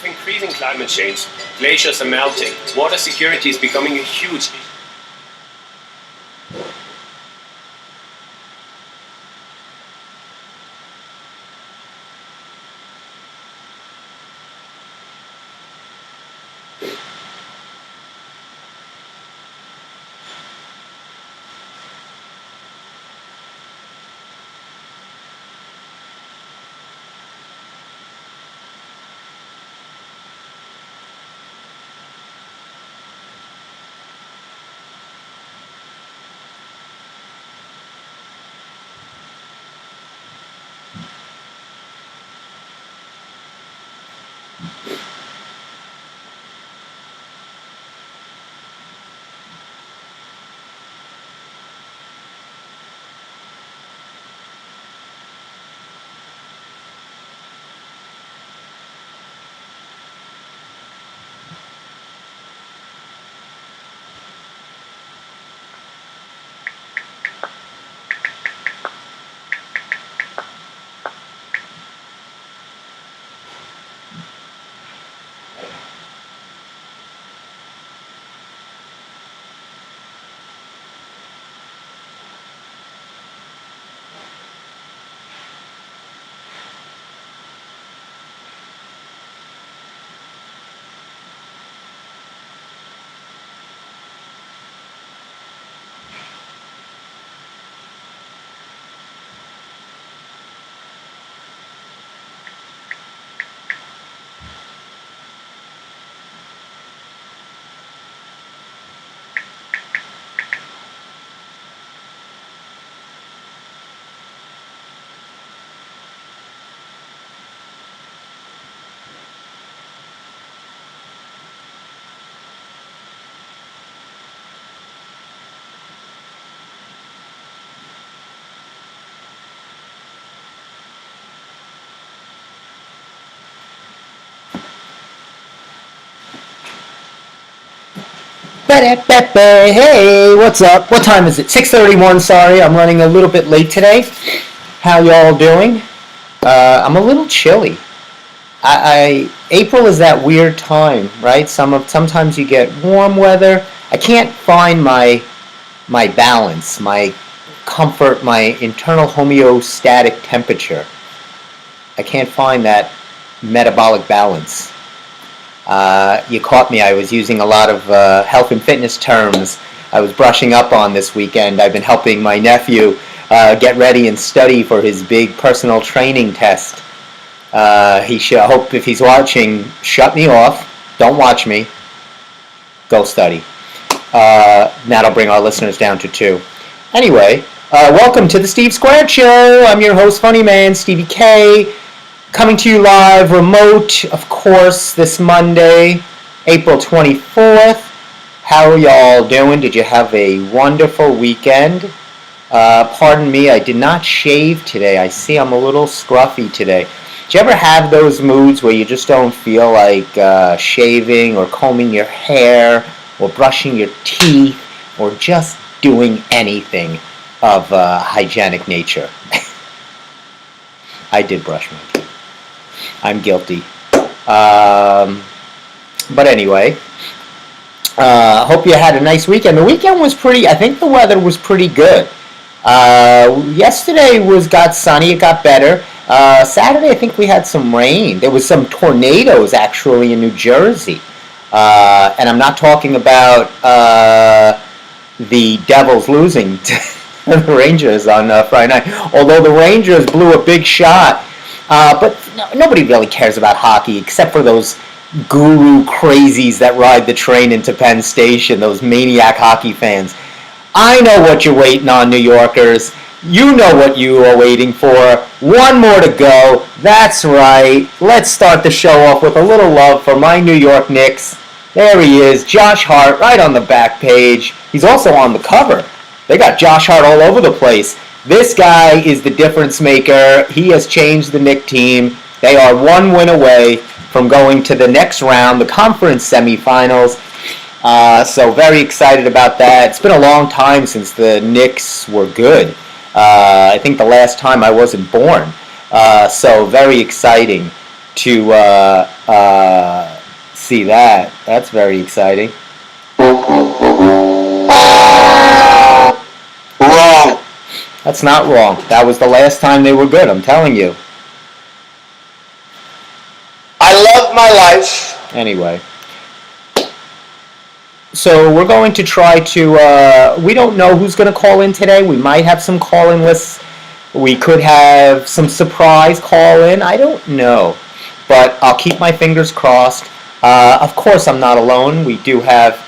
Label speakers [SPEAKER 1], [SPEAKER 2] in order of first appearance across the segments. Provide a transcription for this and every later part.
[SPEAKER 1] With increasing climate change, glaciers are melting. Water security is becoming a huge issue.
[SPEAKER 2] Hey, what's up? What time is it? 6:31. Sorry, I'm running a little bit late today. How y'all doing? I'm a little chilly. April is that weird time, right? Sometimes you get warm weather. I can't find my balance, my comfort, my internal homeostatic temperature. I can't find that metabolic balance. You caught me. I was using a lot of health and fitness terms I was brushing up on this weekend. I've been helping my nephew get ready and study for his big personal training test. He should, I hope if he's watching, shut me off. Don't watch me. Go study. That'll bring our listeners down to 2. Anyway, welcome to the Steve Squared Show. I'm your host, Funny Man, Stevie K. Coming to you live, remote, of course, this Monday, April 24th. How are y'all doing? Did you have a wonderful weekend? Pardon me, I did not shave today. I see I'm a little scruffy today. Do you ever have those moods where you just don't feel like shaving or combing your hair or brushing your teeth or just doing anything of hygienic nature? I did brush my teeth. I'm guilty. But anyway, hope you had a nice weekend. The weekend was I think the weather was pretty good. Yesterday got sunny, it got better. Saturday I think we had some rain. There was some tornadoes actually in New Jersey. And I'm not talking about the Devils losing to the Rangers on Friday night. Although the Rangers blew a big shot. But nobody really cares about hockey except for those guru crazies that ride the train into Penn Station, those maniac hockey fans. I know what you're waiting on, New Yorkers. You know what you are waiting for. One more to go. That's right. Let's start the show off with a little love for my New York Knicks. There he is, Josh Hart, right on the back page. He's also on the cover. They got Josh Hart all over the place. This guy is the difference maker. He has changed the Knicks team. They are one win away from going to the next round, the conference semifinals. So very excited about that. It's been a long time since the Knicks were good. I think the last time I wasn't born. So very exciting. to see that. That's very exciting.
[SPEAKER 3] Wrong.
[SPEAKER 2] That's not wrong. That was the last time they were good, I'm telling you.
[SPEAKER 3] I love my life.
[SPEAKER 2] Anyway. So we're going to try to, we don't know who's going to call in today. We might have some call-in lists. We could have some surprise call-in. I don't know. But I'll keep my fingers crossed. Of course, I'm not alone. We do have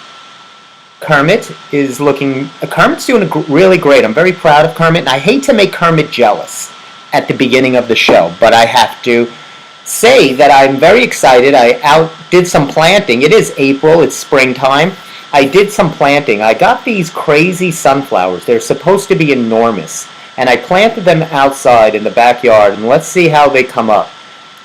[SPEAKER 2] Kermit Kermit's doing really great. I'm very proud of Kermit. And I hate to make Kermit jealous at the beginning of the show, but I have to say that I'm very excited. I did some planting. It is April. It's springtime. I did some planting. I got these crazy sunflowers. They're supposed to be enormous. And I planted them outside in the backyard. And let's see how they come up.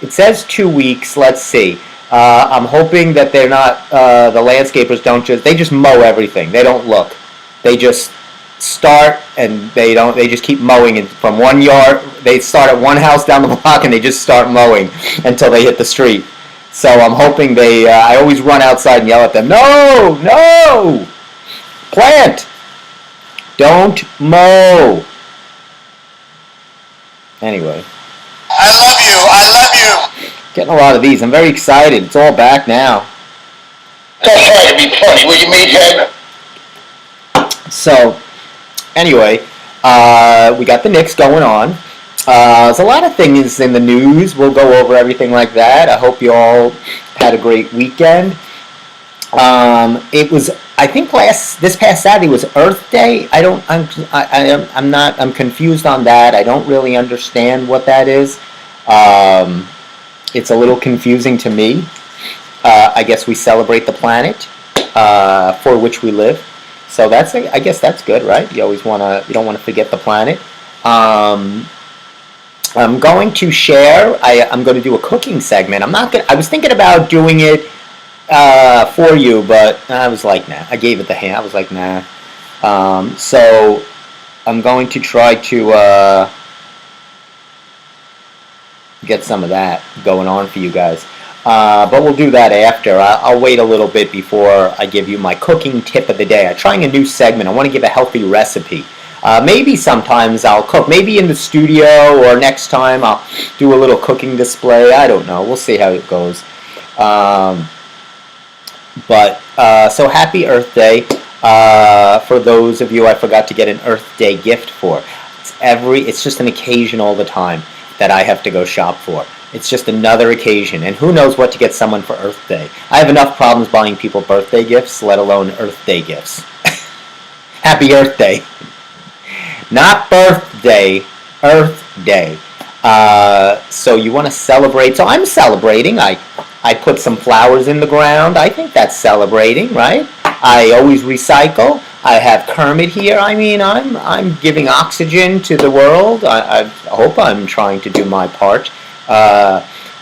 [SPEAKER 2] It says 2 weeks. Let's see. I'm hoping that they're not, the landscapers they just mow everything. They don't look. They just start and they just keep mowing from one yard. They start at one house down the block and they just start mowing until they hit the street. So I'm hoping I always run outside and yell at them, no, plant, don't mow. Anyway.
[SPEAKER 3] I love you.
[SPEAKER 2] Getting a lot of these. I'm very excited. It's all back now.
[SPEAKER 3] Don't try to be funny, will you, meathead?
[SPEAKER 2] So, anyway, we got the Knicks going on. There's a lot of things in the news. We'll go over everything like that. I hope you all had a great weekend. It was, I think this past Saturday was Earth Day. I'm confused on that. I don't really understand what that is. It's a little confusing to me. I guess we celebrate the planet for which we live. So I guess that's good, right? You don't want to forget the planet. I'm going to share. I'm going to do a cooking segment. I was thinking about doing it for you, but I was like, nah. I gave it the hand. I was like, nah. So I'm going to try to get some of that going on for you guys. But we'll do that after. I'll wait a little bit before I give you my cooking tip of the day. I'm trying a new segment. I want to give a healthy recipe. Maybe sometimes I'll cook. Maybe in the studio, or next time I'll do a little cooking display. I don't know. We'll see how it goes. So happy Earth Day. For those of you I forgot to get an Earth Day gift for. It's just an occasion all the time that I have to go shop for. It's just another occasion, and who knows what to get someone for Earth Day. I have enough problems buying people birthday gifts, let alone Earth Day gifts. Happy Earth Day. Not birthday, Earth Day. So you want to celebrate. So I'm celebrating. I put some flowers in the ground. I think that's celebrating, right? I always recycle. I have Kermit here. I mean, I'm giving oxygen to the world. I hope I'm trying to do my part.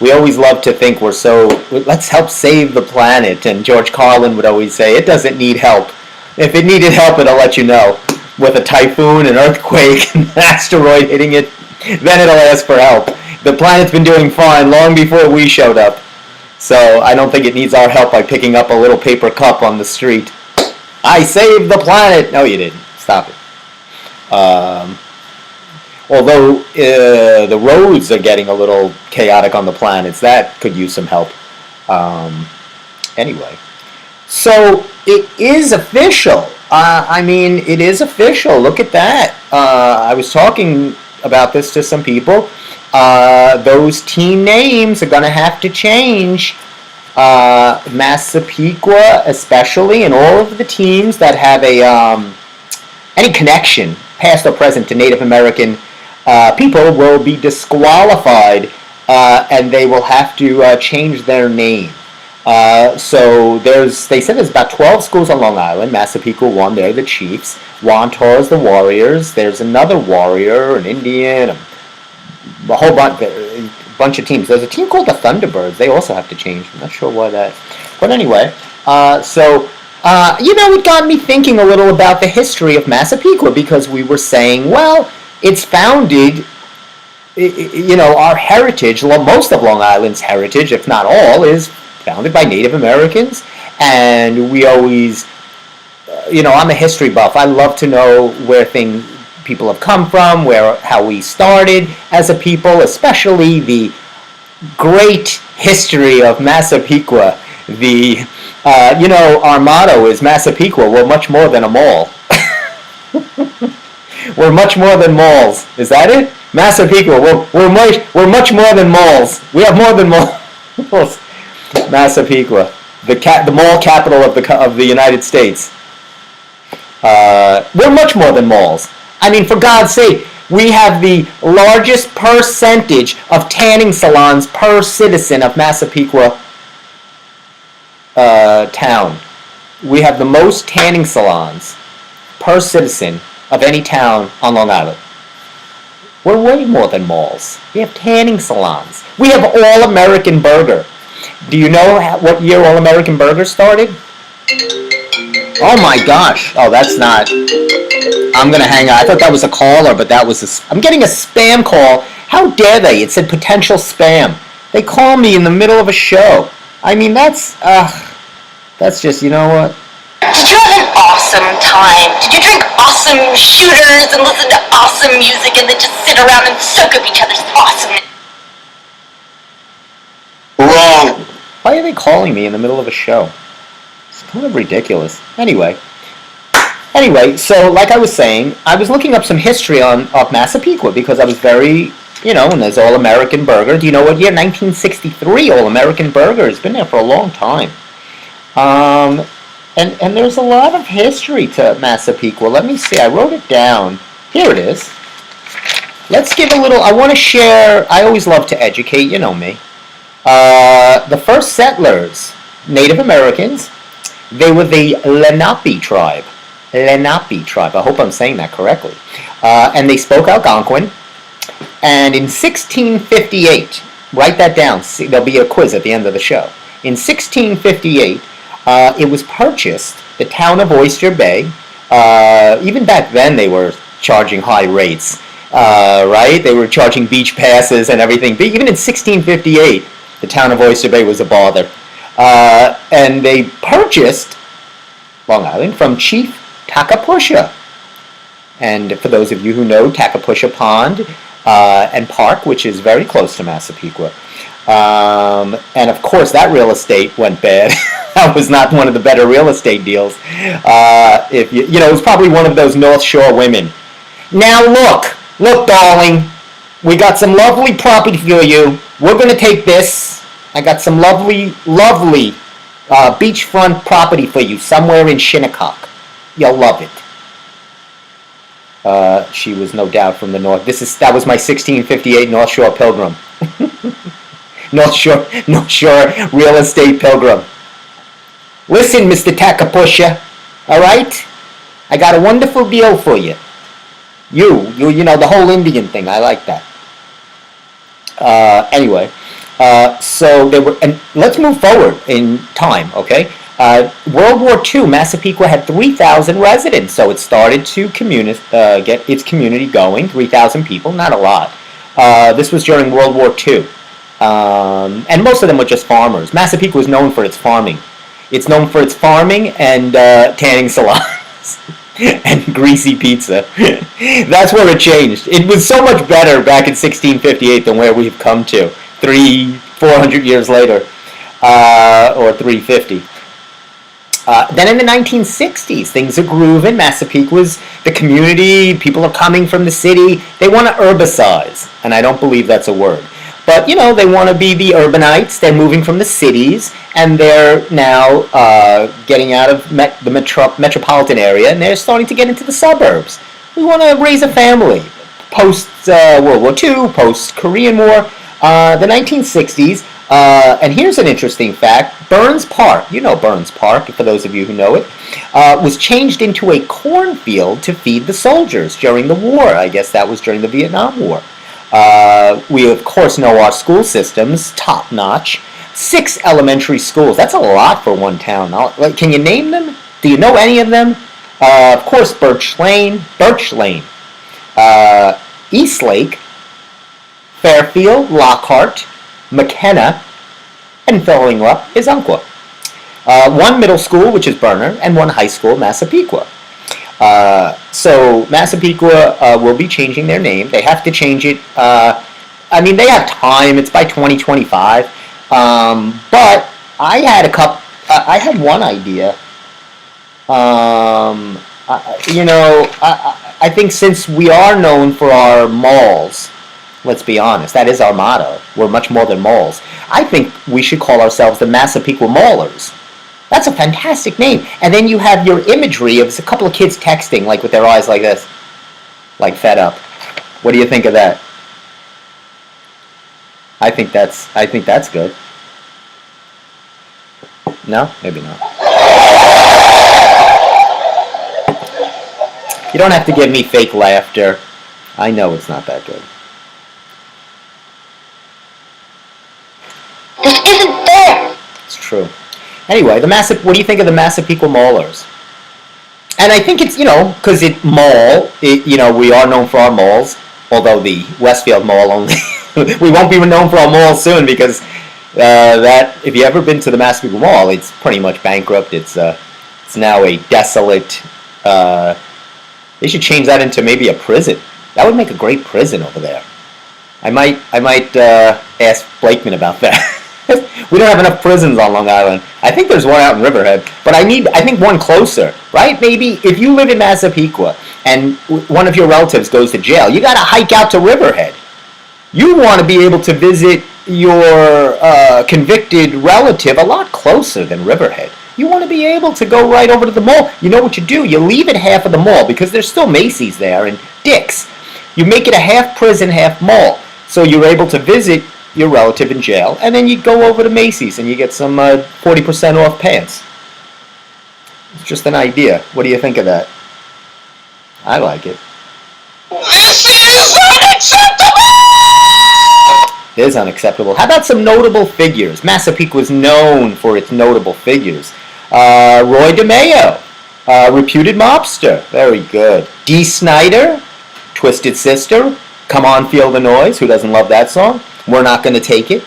[SPEAKER 2] We always love to think let's help save the planet. And George Carlin would always say, it doesn't need help. If it needed help, it'll let you know. With a typhoon, an earthquake, an asteroid hitting it, then it'll ask for help. The planet's been doing fine long before we showed up. So I don't think it needs our help by picking up a little paper cup on the street. I saved the planet! No, you didn't. Stop it. Although the roads are getting a little chaotic on the planets, that could use some help. Anyway. So it is official. It is official. Look at that. I was talking about this to some people. Those team names are going to have to change. Massapequa, especially, and all of the teams that have any connection, past or present, to Native American people will be disqualified, and they will have to change their name. They said there's about 12 schools on Long Island. Massapequa won. They're the Chiefs. Wantor's the Warriors. There's another Warrior, an Indian, a whole bunch of teams. There's a team called the Thunderbirds. They also have to change. I'm not sure why that. But anyway, it got me thinking a little about the history of Massapequa, because we were saying, well, it's founded our heritage, most of Long Island's heritage, if not all, is founded by Native Americans. And we always, I'm a history buff. I love to know where people have come from, how we started as a people, especially the great history of Massapequa. Our motto is Massapequa, we're much more than a mall. We're much more than malls. Is that it? Massapequa, we're much more than malls. We have more than malls. Massapequa, the mall capital of the United States. We're much more than malls. I mean, for God's sake, we have the largest percentage of tanning salons per citizen of Massapequa town. We have the most tanning salons per citizen of any town on Long Island. We're way more than malls. We have tanning salons. We have All-American Burger. Do you know what year All-American Burger started? Oh my gosh. Oh, that's not... I'm going to hang out. I thought that was a caller, but that was I'm getting a spam call. How dare they? It said potential spam. They call me in the middle of a show. I mean, that's just, you know what?
[SPEAKER 4] Did you have an awesome time? Did you drink awesome shooters and listen to awesome music and then just sit around and soak up each other's awesomeness?
[SPEAKER 3] Wrong.
[SPEAKER 2] Why are they calling me in the middle of a show? It's kind of ridiculous. Anyway, so like I was saying, I was looking up some history of Massapequa because I was very, and there's All-American Burger. Do you know what year? 1963 All-American Burger. It's been there for a long time. And there's a lot of history to Massapequa. Let me see. I wrote it down. Here it is. Let's give a little... I want to share... I always love to educate. You know me. The first settlers, Native Americans, they were the Lenape tribe. Lenape tribe. I hope I'm saying that correctly. And they spoke Algonquin. And in 1658, write that down. See, there'll be a quiz at the end of the show. In 1658... it was purchased, the town of Oyster Bay. Even back then they were charging high rates, right? They were charging beach passes and everything. But even in 1658, the town of Oyster Bay was a bother. And they purchased Long Island from Chief Takapusha. And for those of you who know, Takapusha Pond and Park, which is very close to Massapequa. And of course, that real estate went bad. That was not one of the better real estate deals. It was probably one of those North Shore women. Now look, darling, we got some lovely property for you. We're going to take this. I got some lovely beachfront property for you somewhere in Shinnecock. You'll love it. She was no doubt from the north. That was my 1658 North Shore Pilgrim. North Shore real estate pilgrim. Listen, Mr. Takapusha, all right? I got a wonderful deal for you. The whole Indian thing, I like that. Anyway, so they were, and let's move forward in time, okay? World War II, Massapequa had 3,000 residents, so it started to get its community going, 3,000 people, not a lot. This was during World War II. And most of them were just farmers. Massapequa was known for its farming. It's known for its farming and tanning salons and greasy pizza. That's where it changed. It was so much better back in 1658 than where we've come to 400 years later, or 350. Then in the 1960s, things are grooving. Massapequa's the community. People are coming from the city. They want to urbicize, and I don't believe that's a word. But, they want to be the urbanites. They're moving from the cities, and they're now getting out of the metropolitan area, and they're starting to get into the suburbs. We want to raise a family. Post-World War II, post-Korean War, the 1960s, and here's an interesting fact. Burns Park, Burns Park, for those of you who know it, was changed into a cornfield to feed the soldiers during the war. I guess that was during the Vietnam War. We, of course, know our school systems, top-notch. 6 elementary schools. That's a lot for one town. Can you name them? Do you know any of them? Of course, Birch Lane, East Lake, Fairfield, Lockhart, McKenna, and filling up is Umpqua. One middle school, which is Berner, and one high school, Massapequa. So Massapequa will be changing their name. They have to change it. I mean, they have time. It's by 2025. But I had I had one idea. I think since we are known for our malls, let's be honest, that is our motto. We're much more than malls. I think we should call ourselves the Massapequa Maulers. That's a fantastic name. And then you have your imagery of a couple of kids texting, like with their eyes like this, like fed up. What do you think of that? I think that's good. No? Maybe not. You don't have to give me fake laughter. I know it's not that good.
[SPEAKER 4] This isn't fair.
[SPEAKER 2] It's true. Anyway, what do you think of the Massapequa Maulers? And I think it's, because we are known for our malls, although the Westfield Mall only, we won't be known for our malls soon because if you've ever been to the Massapequa Mall, it's pretty much bankrupt. It's now a desolate, they should change that into maybe a prison. That would make a great prison over there. I might ask Blakeman about that. We don't have enough prisons on Long Island. I think there's one out in Riverhead, but I think one closer, right? Maybe if you live in Massapequa and one of your relatives goes to jail, you got to hike out to Riverhead. You want to be able to visit your convicted relative a lot closer than Riverhead. You want to be able to go right over to the mall. You know what you do? You leave it half of the mall because there's still Macy's there and Dick's. You make it a half prison, half mall. So you're able to visit your relative in jail, and then you go over to Macy's and you get some 40% off pants. It's just an idea. What do you think of that? I like it.
[SPEAKER 3] This is unacceptable!
[SPEAKER 2] It is unacceptable. How about some notable figures? Massapequa is known for its notable figures. Roy DeMeo, reputed mobster. Very good. Dee Snider, Twisted Sister. Come On, Feel the Noise. Who doesn't love that song? We're Not Gonna Take It.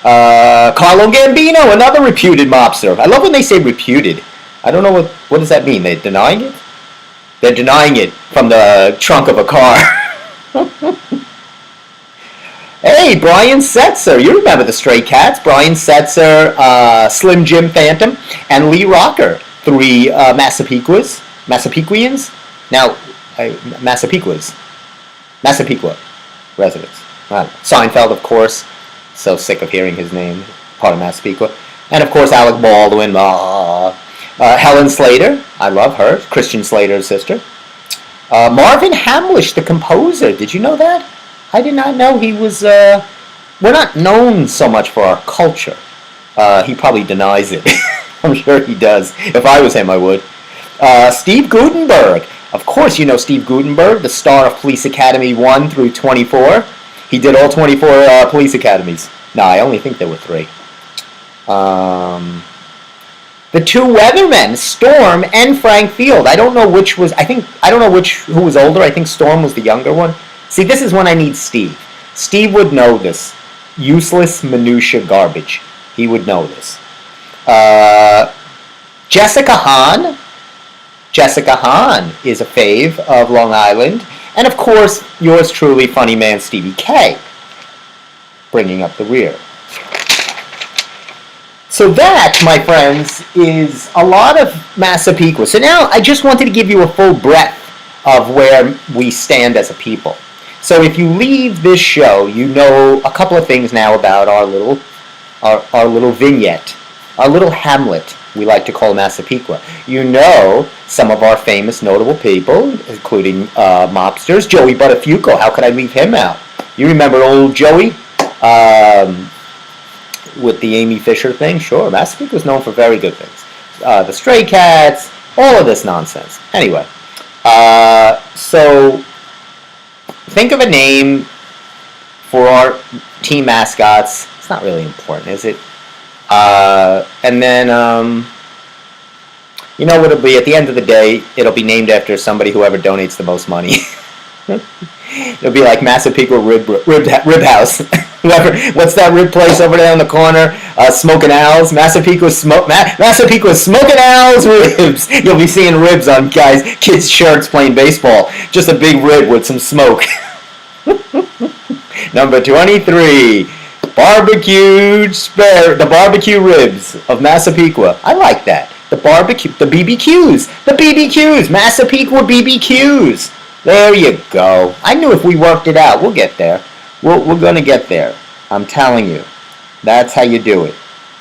[SPEAKER 2] Carlo Gambino, another reputed mobster. I love when they say reputed. I don't know what does that mean? They're denying it? They're denying it from the trunk of a car. Hey, Brian Setzer. You remember the Stray Cats. Brian Setzer, Slim Jim Phantom, and Lee Rocker. Three Massapequans. Now, Massapequa residents. Seinfeld, of course. So sick of hearing his name. Part of Massapequa. And, of course, Alec Baldwin. Helen Slater. I love her. Christian Slater's sister. Marvin Hamlish, the composer. Did you know that? I did not know he was... we're not known so much for our culture. He probably denies it. I'm sure he does. If I was him, I would. Steve Guttenberg. Of course you know Steve Guttenberg, the star of Police Academy 1 through 24. He did all 24 police academies. No, I only think there were 3. The two Weathermen, Storm and Frank Field. I don't know which was... I don't know who was older. I think Storm was the younger one. See, this is when I need Steve. Steve would know this. Useless minutia garbage. He would know this. Jessica Hahn. Jessica Hahn is a fave of Long Island. And of course, yours truly, funny man Stevie K. Bringing up the rear. So that, my friends, is a lot of Massapequa. So now I just wanted to give you a full breadth of where we stand as a people. So if you leave this show, you know a couple of things now about our little vignette, our little hamlet we like to call Massapequa. You know some of our famous notable people, including mobsters. Joey Buttafuoco, how could I leave him out? You remember old Joey? With the Amy Fisher thing? Sure, Massapequa was known for very good things. The Stray Cats, all of this nonsense. Anyway, so think of a name for our team mascots. It's not really important, is it? And then, you know what it'll be? At the end of the day, it'll be named after somebody whoever donates the most money. It'll be like Massapequa Rib House. What's that rib place over there in the corner? Smoking Owls. Massapequa's Smoking Owls ribs. You'll be seeing ribs on kids' shirts playing baseball. Just a big rib with some smoke. Number 23. The barbecue ribs of Massapequa. I like that. The BBQs. Massapequa BBQs. There you go. I knew if we worked it out, we'll get there. We're going to get there. I'm telling you. That's how you do it.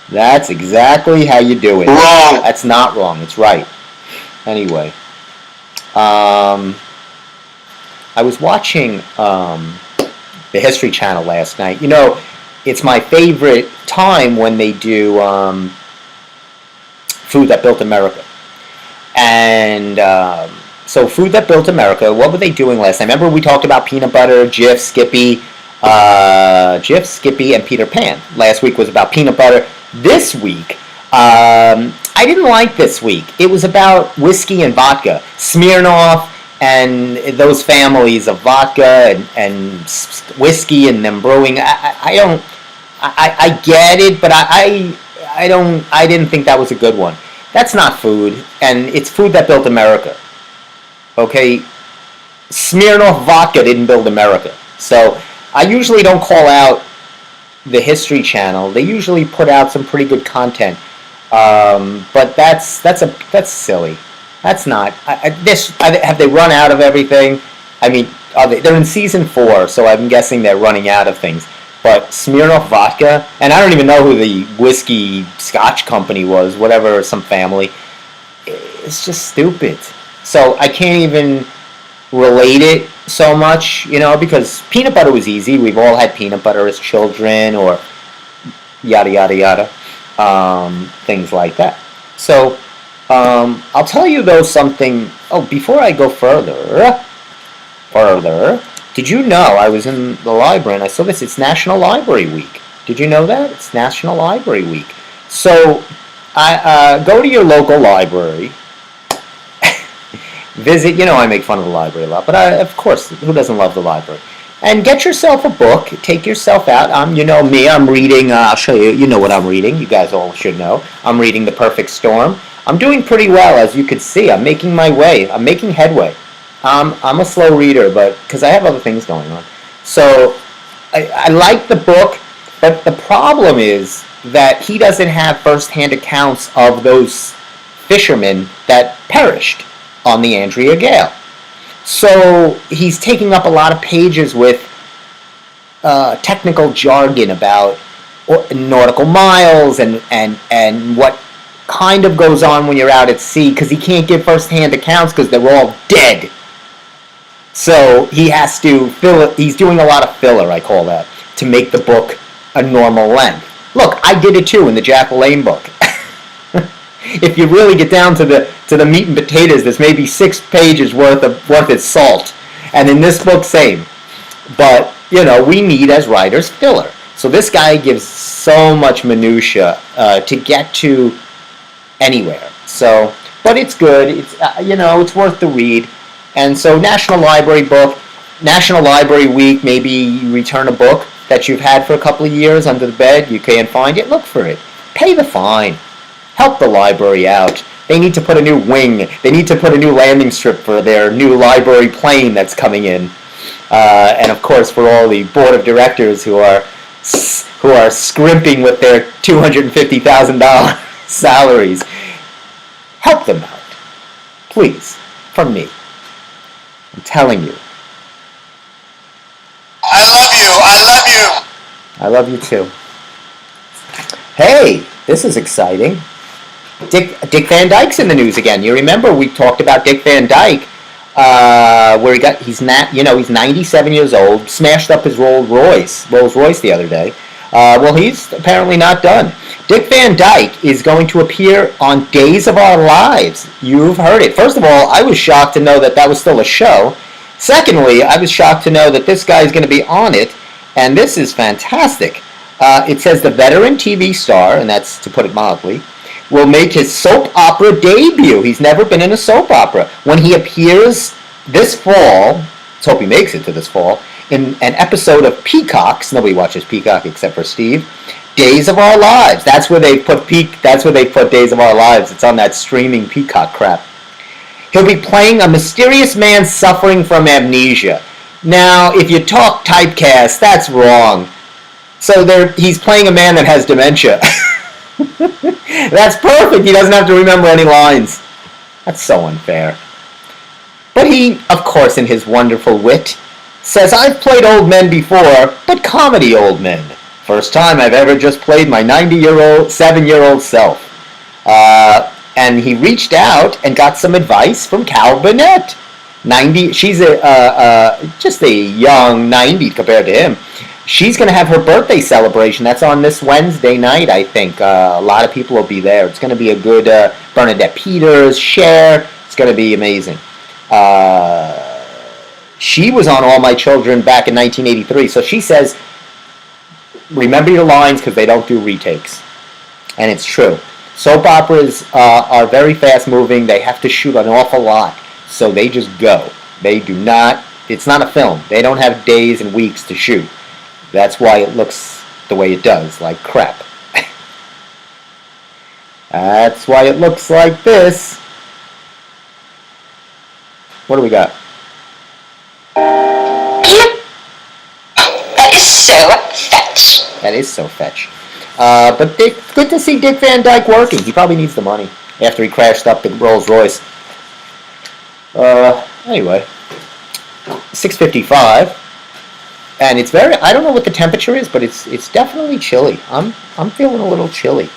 [SPEAKER 2] That's exactly how you do it.
[SPEAKER 3] Wrong.
[SPEAKER 2] That's not wrong. It's right. Anyway. I was watching the History Channel last night. You know, it's my favorite time when they do Food That Built America. And so Food That Built America, what were they doing last night? Remember we talked about peanut butter, Jif, Skippy, and Peter Pan. Last week was about peanut butter. This week, I didn't like this week. It was about whiskey and vodka. Smirnoff and those families of vodka and whiskey and them brewing. I get it, but I didn't think that was a good one. That's not food, and it's Food That Built America. Okay? Smirnoff vodka didn't build America. So I usually don't call out the History Channel. They usually put out some pretty good content. But that's silly. That's not. Have they run out of everything? I mean, they're in season 4, so I'm guessing they're running out of things. But Smirnoff vodka, and I don't even know who the whiskey Scotch company was, whatever, some family. It's just stupid. So I can't even relate it so much, you know, because peanut butter was easy. We've all had peanut butter as children, or yada yada yada, things like that. So I'll tell you though something. Oh, before I go further. Did you know I was in the library and I saw this? It's National Library Week. Did you know that? It's National Library Week. So I go to your local library. Visit. You know I make fun of the library a lot, but of course, who doesn't love the library? And get yourself a book. Take yourself out. You know me. I'm reading. I'll show you. You know what I'm reading. You guys all should know. I'm reading The Perfect Storm. I'm doing pretty well, as you can see. I'm making my way. I'm making headway. I'm a slow reader, but because I have other things going on. So I like the book, but the problem is that he doesn't have first-hand accounts of those fishermen that perished on the Andrea Gale. So he's taking up a lot of pages with technical jargon about nautical miles and what kind of goes on when you're out at sea, because he can't give first-hand accounts because they're all dead. So he has to fill it. He's doing a lot of filler, I call that, to make the book a normal length. Look, I did it too in the Jack LaLanne book. If you really get down to the meat and potatoes, there's maybe 6 pages worth its salt. And in this book, same. But, you know, we need as writers filler. So this guy gives so much minutia to get to anywhere. So, but it's good. It's it's worth the read. And so National Library Week, maybe you return a book that you've had for a couple of years under the bed, you can't find it, look for it. Pay the fine. Help the library out. They need to put a new wing. They need to put a new landing strip for their new library plane that's coming in. And of course for all the board of directors who are scrimping with their $250,000 salaries. Help them out. Please. From me. I'm telling you.
[SPEAKER 3] I love you.
[SPEAKER 2] I love you too. Hey, this is exciting. Dick Van Dyke's in the news again. You remember we talked about Dick Van Dyke, where he's 97 years old, smashed up his Rolls Royce the other day. Well, he's apparently not done. Dick Van Dyke is going to appear on Days of Our Lives. You've heard it. First of all, I was shocked to know that was still a show. Secondly, I was shocked to know that this guy is going to be on it, and this is fantastic. It says the veteran TV star, and that's to put it mildly, will make his soap opera debut. He's never been in a soap opera. When he appears this fall let's hope he makes it to this fall, in an episode of Peacock's, nobody watches Peacock except for Steve, Days of Our Lives. That's where they put Days of Our Lives. It's on that streaming Peacock crap. He'll be playing a mysterious man suffering from amnesia. Now, if you talk typecast, that's wrong. So he's playing a man that has dementia. That's perfect. He doesn't have to remember any lines. That's so unfair. But he, of course, in his wonderful wit, says, I've played old men before, but comedy old men. First time I've ever just played my 7-year-old self. And he reached out and got some advice from Cal Burnett. She's just a young 90 compared to him. She's going to have her birthday celebration. That's on this Wednesday night, I think. A lot of people will be there. It's going to be a good Bernadette Peters, Cher. It's going to be amazing. She was on All My Children back in 1983. So she says, remember your lines because they don't do retakes. And it's true. Soap operas are very fast moving. They have to shoot an awful lot. So they just go. They do not, it's not a film. They don't have days and weeks to shoot. That's why it looks the way it does, like crap. That's why it looks like this. What do we got?
[SPEAKER 4] That is so fetch.
[SPEAKER 2] That is so fetch. But good to see Dick Van Dyke working. He probably needs the money after he crashed up the Rolls Royce. Anyway, 6:55, and it's very. I don't know what the temperature is, but it's definitely chilly. I'm feeling a little chilly.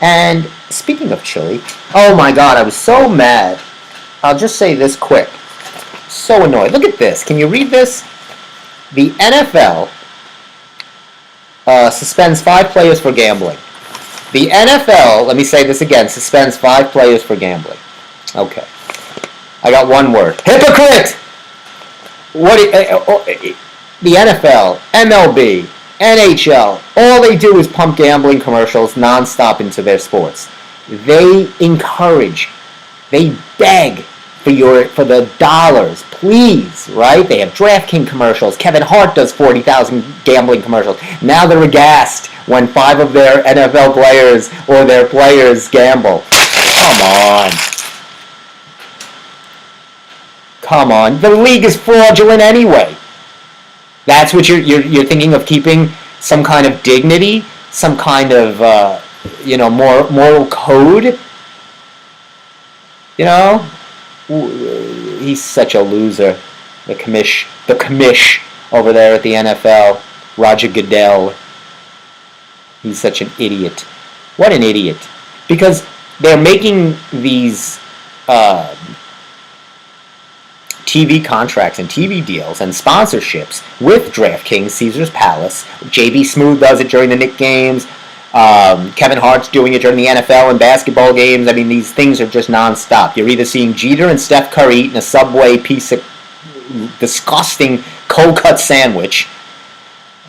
[SPEAKER 2] And speaking of chilly, oh my God, I was so mad. I'll just say this quick. So annoyed. Look at this. Can you read this? The NFL suspends 5 players for gambling. The NFL, let me say this again, suspends 5 players for gambling. Okay. I got one word. Hypocrite! The NFL, MLB, NHL, all they do is pump gambling commercials nonstop into their sports. They encourage, they beg for the dollars, please, right? They have DraftKings commercials. Kevin Hart does 40,000 gambling commercials. Now they're aghast when 5 of their NFL players or their players gamble. Come on. Come on. The league is fraudulent anyway. That's what you're thinking of, keeping some kind of dignity, some kind of moral code. You know, he's such a loser. The commish over there at the NFL, Roger Goodell. He's such an idiot. What an idiot! Because they're making these TV contracts and TV deals and sponsorships with DraftKings, Caesar's Palace. JB Smoove does it during the Knicks games. Kevin Hart's doing it during the NFL and basketball games. I mean, these things are just nonstop. You're either seeing Jeter and Steph Curry eating a Subway piece of disgusting cold-cut sandwich.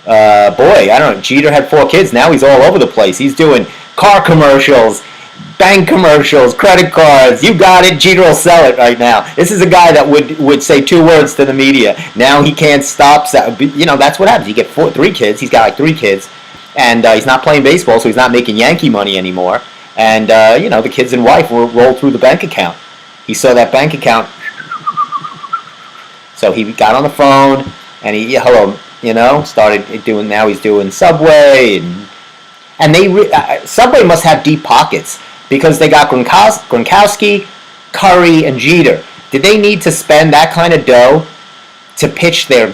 [SPEAKER 2] Boy, I don't know. Jeter had 4 kids. Now he's all over the place. He's doing car commercials, bank commercials, credit cards. You got it. Jeter will sell it right now. This is a guy that would say 2 words to the media. Now he can't stop. You know, that's what happens. You get 3 kids. He's got like 3 kids. And he's not playing baseball, so he's not making Yankee money anymore. And, the kids and wife will roll through the bank account. He saw that bank account. So he got on the phone, and started doing, now he's doing Subway. And Subway must have deep pockets, because they got Gronkowski, Curry, and Jeter. Did they need to spend that kind of dough to pitch their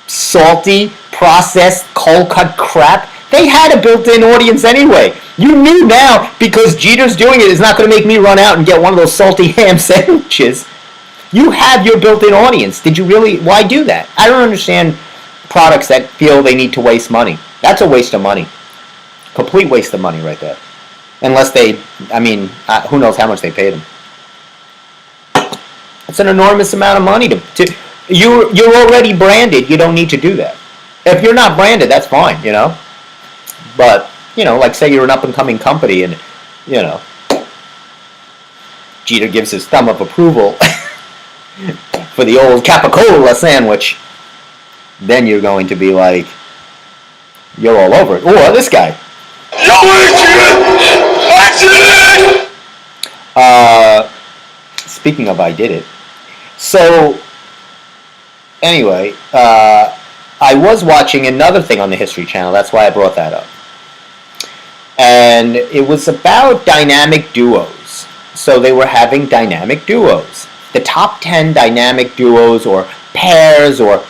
[SPEAKER 2] salty, processed, cold-cut crap? They had a built-in audience anyway. You knew now, because Jeter's doing it, is not going to make me run out and get one of those salty ham sandwiches. You have your built-in audience. Did you really? Why do that? I don't understand products that feel they need to waste money. That's a waste of money. Complete waste of money right there. Unless who knows how much they paid them. It's an enormous amount of money you're already branded. You don't need to do that. If you're not branded, that's fine, But, like say you're an up-and-coming company and, Jeter gives his thumb of approval for the old capicola sandwich, then you're going to be like, you're all over it. Or this guy. Speaking of I did it. So, anyway, I was watching another thing on the History Channel. That's why I brought that up. And it was about dynamic duos. So they were having dynamic duos. The top 10 dynamic duos or pairs or,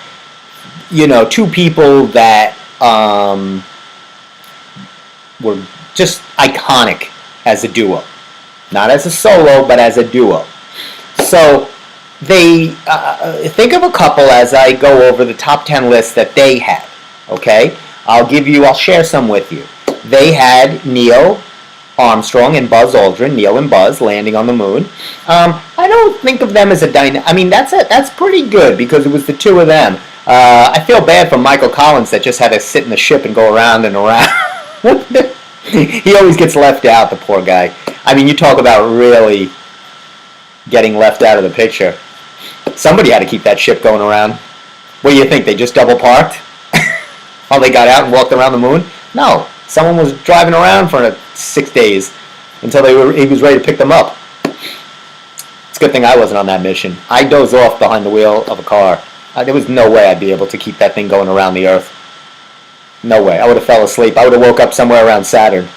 [SPEAKER 2] two people that were just iconic as a duo. Not as a solo, but as a duo. So they think of a couple as I go over the top 10 lists that they had. Okay? I'll share some with you. They had Neil Armstrong and Buzz Aldrin, Neil and Buzz landing on the moon. I don't think of them as a that's pretty good because it was the two of them. I feel bad for Michael Collins that just had to sit in the ship and go around and around. He always gets left out, the poor guy. I mean, you talk about really getting left out of the picture. Somebody had to keep that ship going around. What do you think? They just double parked? Oh, they got out and walked around the moon? No. Someone was driving around for 6 days until he was ready to pick them up. It's a good thing I wasn't on that mission. I dozed off behind the wheel of a car. There was no way I'd be able to keep that thing going around the Earth. No way. I would have fell asleep. I would have woke up somewhere around Saturn.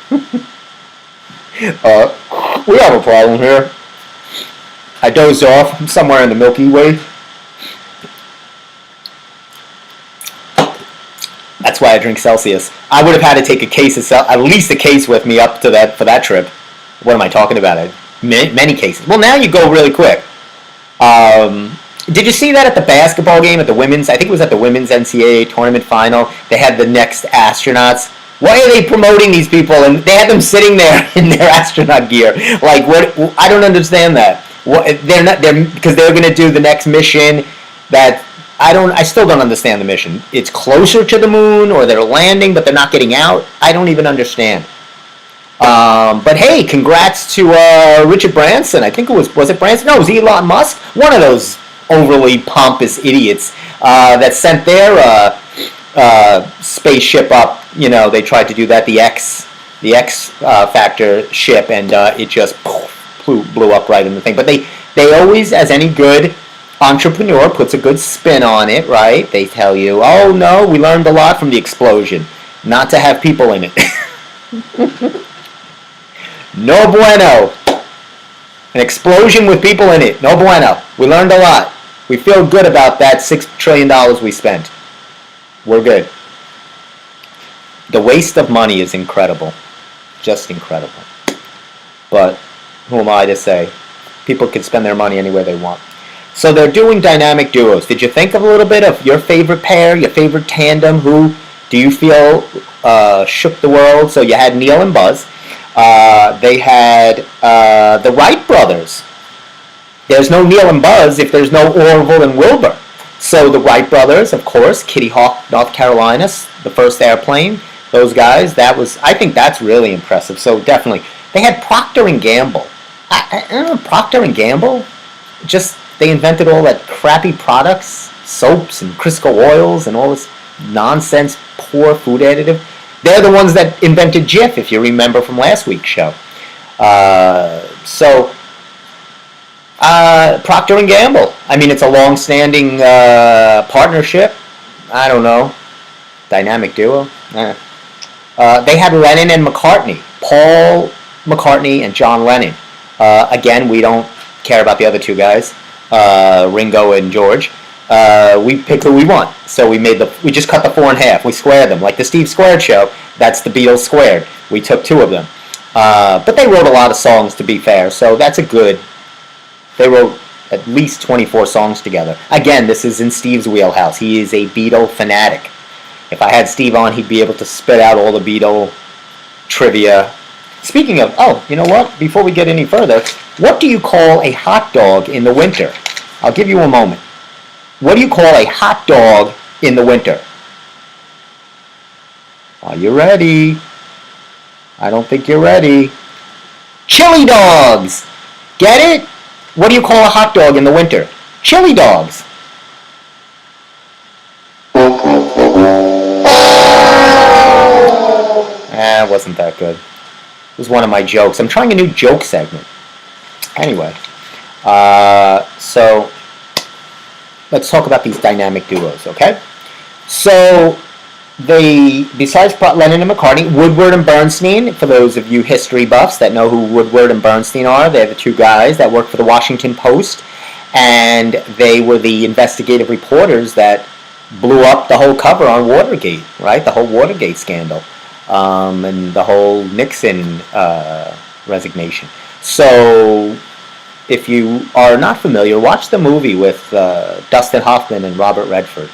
[SPEAKER 2] We have a problem here. I dozed off somewhere in the Milky Way. That's why I drink Celsius. I would have had to take at least a case with me up to for that trip. What am I talking about? Many cases. Well, now you go really quick. Did you see that at the basketball game at the women's? I think it was at the women's NCAA tournament final. They had the next astronauts. Why are they promoting these people? And they had them sitting there in their astronaut gear. Like, what? I don't understand that. They're not. Because they're going to do the next mission. I still don't understand the mission. It's closer to the moon, or they're landing, but they're not getting out. I don't even understand. But hey, congrats to Richard Branson. I think was it Branson? No, it was Elon Musk. One of those overly pompous idiots that sent their spaceship up. They tried to do that, the X Factor ship, and it just blew up right in the thing. But they always, as any good entrepreneur, puts a good spin on it, right? They tell you, oh no, we learned a lot from the explosion. Not to have people in it. No bueno. An explosion with people in it. No bueno. We learned a lot. We feel good about that $6 trillion we spent. We're good. The waste of money is incredible. Just incredible. But who am I to say? People can spend their money anywhere they want. So they're doing dynamic duos. Did you think of a little bit of your favorite pair, your favorite tandem? Who do you feel shook the world? So you had Neil and Buzz. They had the Wright brothers. There's no Neil and Buzz if there's no Orville and Wilbur. So the Wright brothers, of course, Kitty Hawk, North Carolina, the first airplane. Those guys, I think that's really impressive. So definitely. They had Procter and Gamble. I don't know, Procter and Gamble? They invented all that crappy products, soaps and Crisco oils and all this nonsense, poor food additive. They're the ones that invented Jif, if you remember from last week's show. Procter and Gamble. I mean, it's a long-standing partnership. I don't know. Dynamic duo. They had Lennon and McCartney. Paul McCartney and John Lennon. Again, we don't care about the other two guys. Ringo and George. We picked who we want. So we just cut the four in half. We squared them. Like the Steve Squared show, that's the Beatles squared. We took two of them. But they wrote a lot of songs, to be fair. So that's they wrote at least 24 songs together. Again, this is in Steve's wheelhouse. He is a Beatle fanatic. If I had Steve on, he'd be able to spit out all the Beatle trivia. Speaking of, you know what? Before we get any further, what do you call a hot dog in the winter? I'll give you a moment. What do you call a hot dog in the winter? Are you ready? I don't think you're ready. Chili dogs! Get it? What do you call a hot dog in the winter? Chili dogs. It wasn't that good. It was one of my jokes. I'm trying a new joke segment. Anyway, so let's talk about these dynamic duos, okay? So they, besides Lennon and McCartney, Woodward and Bernstein, for those of you history buffs that know who Woodward and Bernstein are, they're the two guys that worked for the Washington Post, and they were the investigative reporters that blew up the whole cover on Watergate, right? The whole Watergate scandal, and the whole Nixon resignation. So if you are not familiar, watch the movie with Dustin Hoffman and Robert Redford.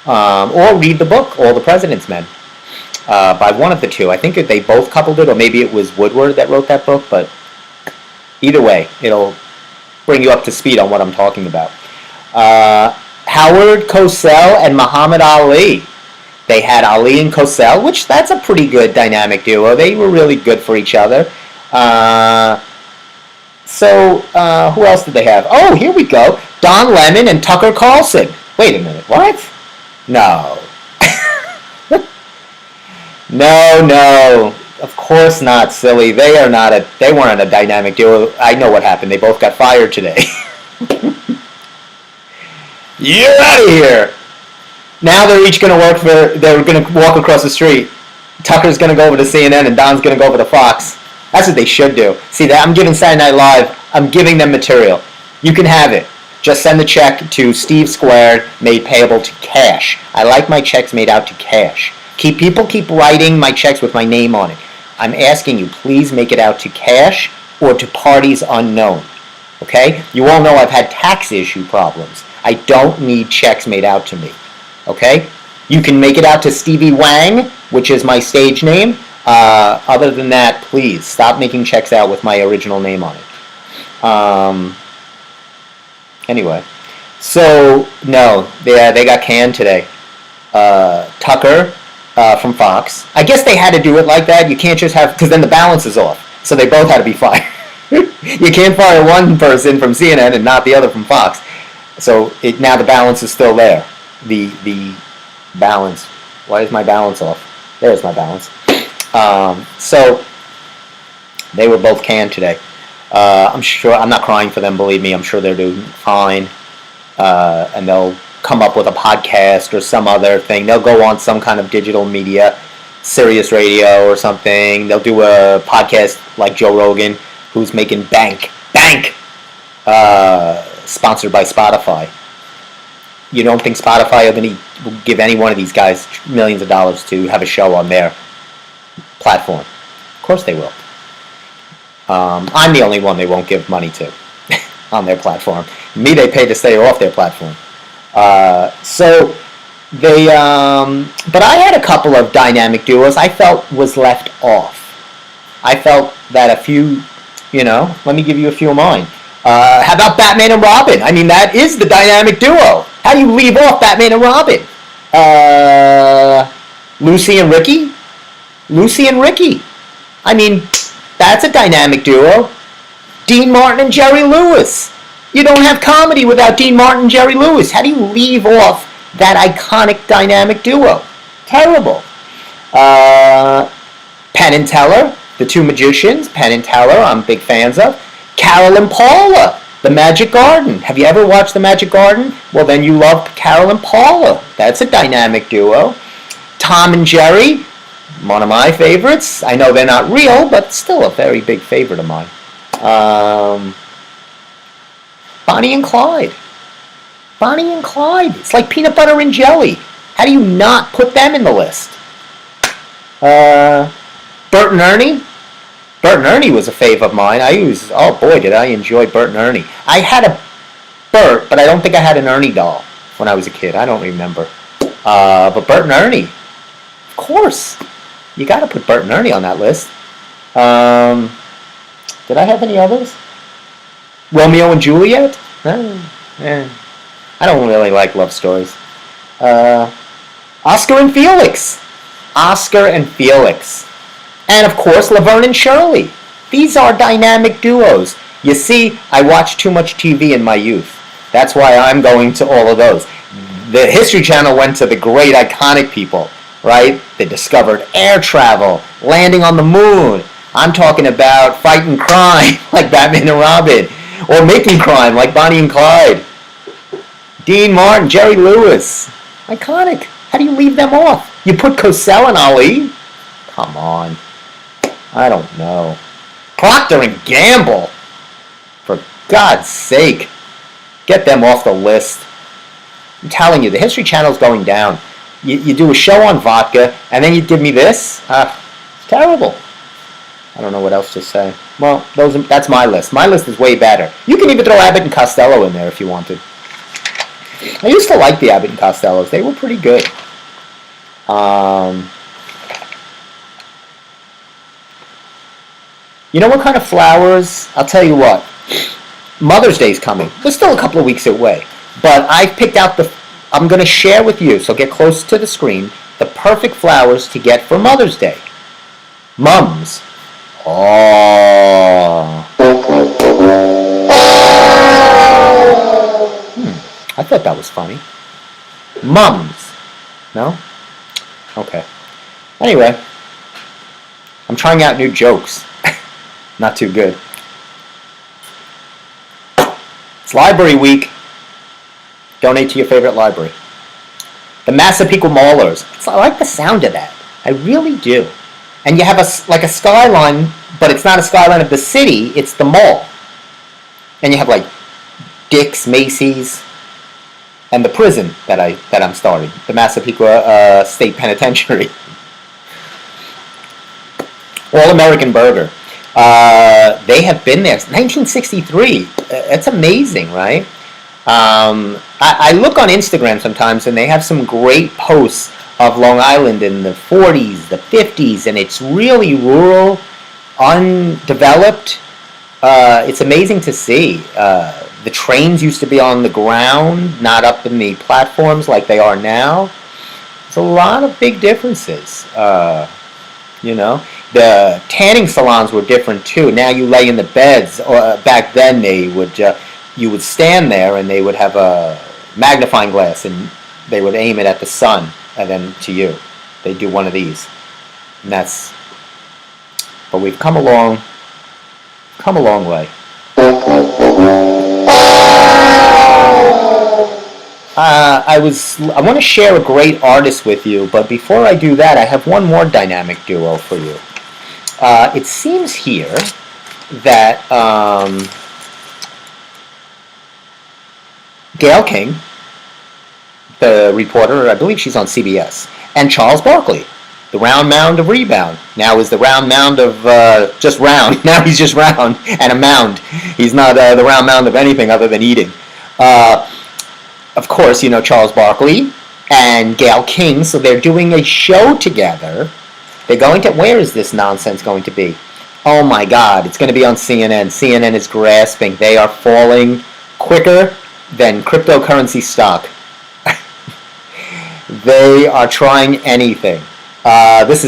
[SPEAKER 2] Or read the book, All the President's Men, by one of the two. I think they both coupled it, or maybe it was Woodward that wrote that book, but either way, it'll bring you up to speed on what I'm talking about. Howard Cosell and Muhammad Ali. They had Ali and Cosell, which that's a pretty good dynamic duo. They were really good for each other. So who else did they have? Oh, here we go. Don Lemon and Tucker Carlson. Wait a minute, what? No. No. Of course not, silly. They weren't a dynamic duo. I know what happened. They both got fired today. You're out of here. Now they're each going to walk across the street. Tucker's going to go over to CNN and Don's going to go over to Fox. That's what they should do. See, I'm giving Saturday Night Live, I'm giving them material. You can have it. Just send the check to Steve Squared, made payable to cash. I like my checks made out to cash. People keep writing my checks with my name on it. I'm asking you, please make it out to cash or to parties unknown. Okay? You all know I've had tax issue problems. I don't need checks made out to me. Okay? You can make it out to Stevie Wang, which is my stage name. Other than that, please stop making checks out with my original name on it. Anyway, so no, they got canned today. Tucker from Fox. I guess they had to do it like that. You can't just have, because then the balance is off. So they both had to be fired. You can't fire one person from CNN and not the other from Fox. So now the balance is still there. The balance. Why is my balance off? There's my balance. So they were both canned today. I'm sure, I'm not crying for them, believe me. I'm sure they're doing fine. And they'll come up with a podcast or some other thing. They'll go on some kind of digital media, Sirius Radio or something. They'll do a podcast like Joe Rogan, who's making bank, sponsored by Spotify. You don't think Spotify will give any one of these guys millions of dollars to have a show on their platform? Of course they will. I'm the only one they won't give money to on their platform. Me, they pay to stay off their platform. So they, but I had a couple of dynamic duos I felt was left off. I felt that a few, let me give you a few of mine. How about Batman and Robin? I mean, that is the dynamic duo. How do you leave off Batman and Robin? Lucy and Ricky? Lucy and Ricky. I mean, that's a dynamic duo. Dean Martin and Jerry Lewis. You don't have comedy without Dean Martin and Jerry Lewis. How do you leave off that iconic dynamic duo? Terrible. Penn and Teller, the two magicians. Penn and Teller, I'm big fans of. Carol and Paula, The Magic Garden. Have you ever watched The Magic Garden? Well, then you love Carol and Paula. That's a dynamic duo. Tom and Jerry, one of my favorites. I know they're not real, but still a very big favorite of mine. Bonnie and Clyde. Bonnie and Clyde. It's like peanut butter and jelly. How do you not put them in the list? Bert and Ernie. Bert and Ernie was a fave of mine. Oh boy, did I enjoy Bert and Ernie. I had a Bert, but I don't think I had an Ernie doll when I was a kid. I don't remember. But Bert and Ernie, of course. You got to put Bert and Ernie on that list. Did I have any others? Romeo and Juliet? I don't really like love stories. Oscar and Felix. Oscar and Felix. And of course, Laverne and Shirley. These are dynamic duos. You see, I watched too much TV in my youth. That's why I'm going to all of those. The History Channel went to the great iconic people, right? They discovered air travel, landing on the moon. I'm talking about fighting crime like Batman and Robin, or making crime like Bonnie and Clyde. Dean Martin, Jerry Lewis. Iconic. How do you leave them off? You put Cosell and Ali? Come on. I don't know. Procter and Gamble. For God's sake. Get them off the list. I'm telling you, the History Channel's going down. You do a show on vodka, and then you give me this? It's terrible. I don't know what else to say. Well, that's my list. My list is way better. You can even throw Abbott and Costello in there if you wanted. I used to like the Abbott and Costellos. They were pretty good. You know what kind of flowers? I'll tell you what. Mother's Day's coming. There's still a couple of weeks away. But I picked out I'm going to share with you, so get close to the screen, the perfect flowers to get for Mother's Day. Mums. Oh. I thought that was funny. Mums. No? Okay. Anyway. I'm trying out new jokes. Not too good. It's Library Week. Donate to your favorite library. The Massapequa Maulers. I like the sound of that. I really do. And you have a skyline, but it's not a skyline of the city. It's the mall. And you have like Dick's, Macy's, and the prison that I'm starting. The Massapequa State Penitentiary. All American Burger. They have been there since 1963. It's amazing, right? I look on Instagram sometimes, and they have some great posts of Long Island in the 40s, the 50s, and it's really rural, undeveloped. It's amazing to see. The trains used to be on the ground, not up in the platforms like they are now. There's a lot of big differences, you know. The tanning salons were different too. Now you lay in the beds. Back then you would stand there and they would have a magnifying glass and they would aim it at the sun and then to you. They do one of these. And but we've come a long way. I want to share a great artist with you, but before I do that, I have one more dynamic duo for you. It seems here that Gayle King, the reporter, I believe she's on CBS, and Charles Barkley, the round mound of rebound. Now is the round mound of just round. Now he's just round and a mound. He's not the round mound of anything other than eating. Of course, you know Charles Barkley and Gayle King, so they're doing a show together. Where is this nonsense going to be? Oh my God, it's going to be on CNN. CNN is grasping. They are falling quicker than cryptocurrency stock. They are trying anything.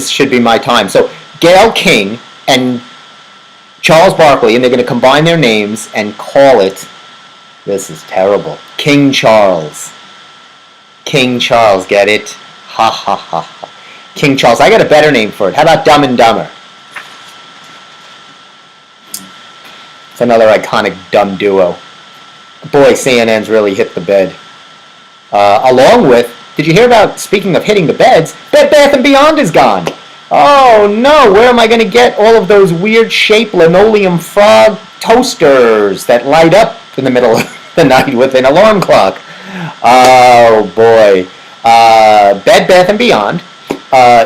[SPEAKER 2] Should be my time. So Gayle King and Charles Barkley, and they're going to combine their names and call it, this is terrible, King Charles. King Charles, get it? Ha ha ha ha. King Charles. I got a better name for it. How about Dumb and Dumber? It's another iconic dumb duo. Boy, CNN's really hit the bed. Along with, did you hear about, speaking of hitting the beds, Bed Bath & Beyond is gone. Oh no, where am I going to get all of those weird-shaped linoleum frog toasters that light up in the middle of the night with an alarm clock? Oh boy. Bed Bath & Beyond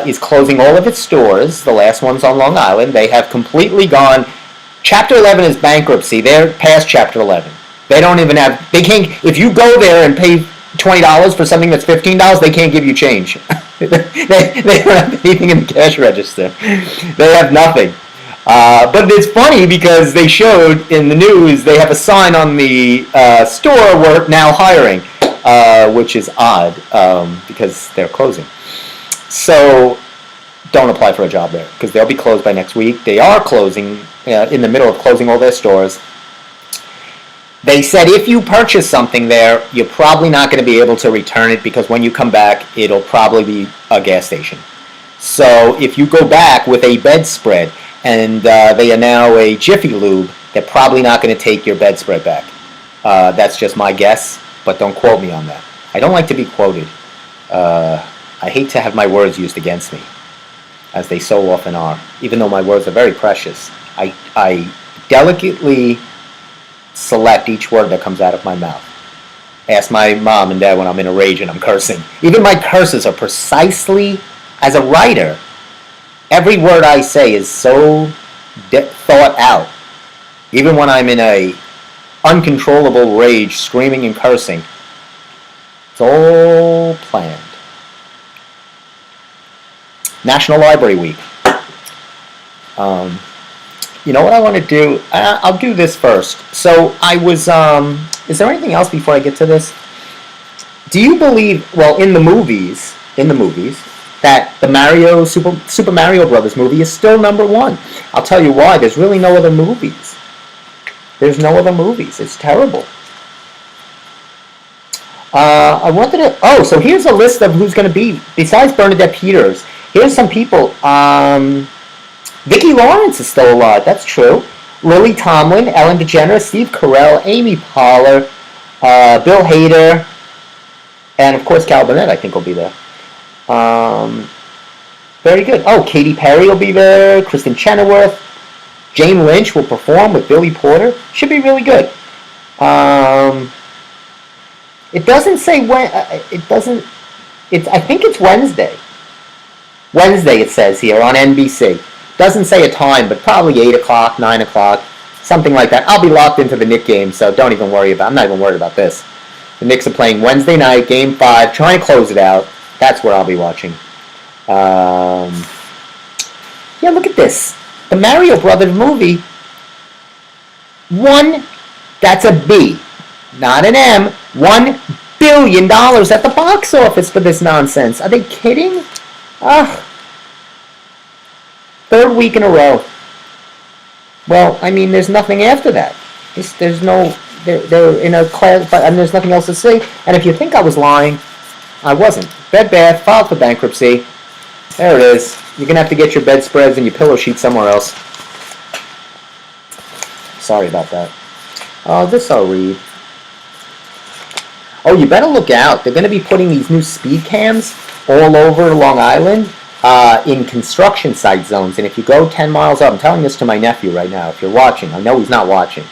[SPEAKER 2] is closing all of its stores. The last one's on Long Island. They have completely gone. Chapter 11 is bankruptcy. They're past Chapter 11. They don't even have, they can't, if you go there and pay $20 for something that's $15, they can't give you change. they don't have anything in the cash register. They have nothing. But it's funny because they showed in the news, they have a sign on the store, we're now hiring, which is odd because they're closing. So don't apply for a job there because they'll be closed by next week. They are closing, in the middle of closing all their stores. They said if you purchase something there, you're probably not going to be able to return it because when you come back, it'll probably be a gas station. So if you go back with a bedspread and they are now a Jiffy Lube, they're probably not going to take your bedspread back. That's just my guess, but don't quote me on that. I don't like to be quoted. I hate to have my words used against me, as they so often are. Even though my words are very precious, I delicately select each word that comes out of my mouth. Ask my mom and dad when I'm in a rage and I'm cursing. Even my curses are precisely, as a writer, every word I say is so thought out. Even when I'm in a uncontrollable rage, screaming and cursing, it's all planned. National Library Week. You know what I want to do? I'll do this first. So I was, is there anything else before I get to this? Do you believe, well, in the movies, that the Super Mario Brothers movie is still #1? I'll tell you why. There's really no other movies. There's no other movies. It's terrible. I wanted to, so here's a list of who's going to be, besides Bernadette Peters, here's some people. Vicki Lawrence is still alive, that's true. Lily Tomlin, Ellen DeGeneres, Steve Carell, Amy Poehler, Bill Hader, and of course Cal Burnett I think will be there. Very good. Oh, Katy Perry will be there, Kristen Chenoweth, Jane Lynch will perform with Billy Porter. Should be really good. It doesn't say when, I think it's Wednesday. Wednesday it says here on NBC. Doesn't say a time, but probably 8 o'clock, 9 o'clock, something like that. I'll be locked into the Knicks game, so don't even worry about it. I'm not even worried about this. The Knicks are playing Wednesday night, Game 5, trying to close it out. That's where I'll be watching. Yeah, look at this. The Mario Brothers movie, that's a B, not an M, $1 billion at the box office for this nonsense. Are they kidding? Ugh. 3rd week in a row. Well, I mean, there's nothing after that. There's no, they're in a class, but there's nothing else to say. And if you think I was lying, I wasn't. Bed Bath filed for bankruptcy. There it is. You're gonna have to get your bedspreads and your pillow sheets somewhere else. Sorry about that. This I'll read. Oh, you better look out. They're gonna be putting these new speed cams all over Long Island. In construction site zones, and if you go 10 miles up, I'm telling this to my nephew right now, if you're watching, I know he's not watching,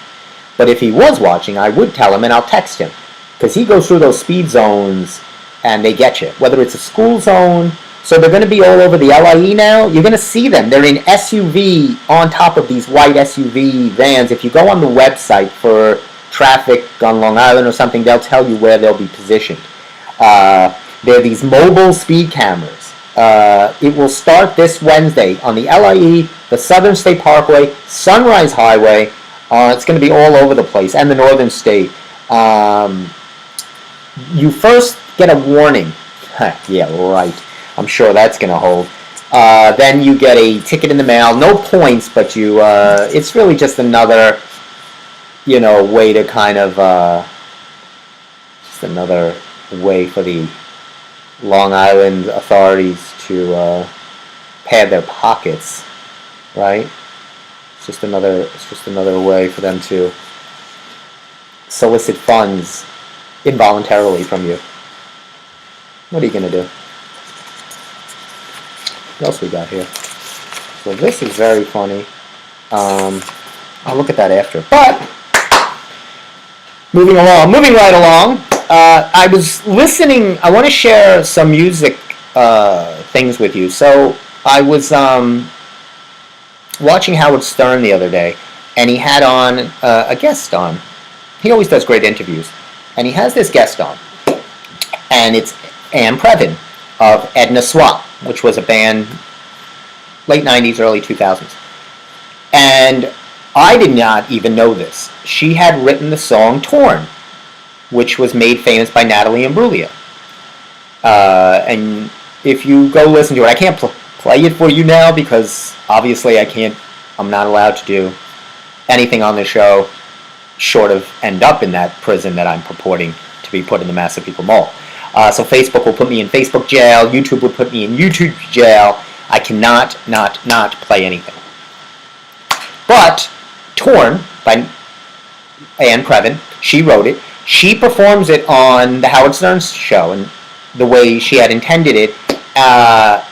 [SPEAKER 2] but if he was watching, I would tell him and I'll text him, because he goes through those speed zones and they get you, whether it's a school zone, so they're going to be all over the LIE now, you're going to see them, they're in SUV on top of these white SUV vans. If you go on the website for traffic on Long Island or something, they'll tell you where they'll be positioned. There are these mobile speed cameras. It will start this Wednesday on the LIE, the Southern State Parkway, Sunrise Highway. It's going to be all over the place, and the Northern State. You first get a warning. Yeah, right. I'm sure that's going to hold. Then you get a ticket in the mail. No points, but you. It's really just another, way to kind of. Just another way for the Long Island authorities to pad their pockets, right? It's just another way for them to solicit funds involuntarily from you. What are you gonna do? What else we got here? So this is very funny. I'll look at that after. But moving right along. I was listening. I want to share some music things with you. So I was watching Howard Stern the other day, and he had on a guest on. He always does great interviews, and he has this guest on, and it's Ann Previn of Edna Swap, which was a band late 90s, early 2000s. And I did not even know this. She had written the song Torn, which was made famous by Natalie Imbruglia. And if you go listen to it, I can't play it for you now because obviously I'm not allowed to do anything on the show short of end up in that prison that I'm purporting to be put in the Massapequa Mall. So Facebook will put me in Facebook jail. YouTube will put me in YouTube jail. I cannot not play anything. But Torn by Anne Previn, she wrote it. She performs it on the Howard Stern show, and the way she had intended it.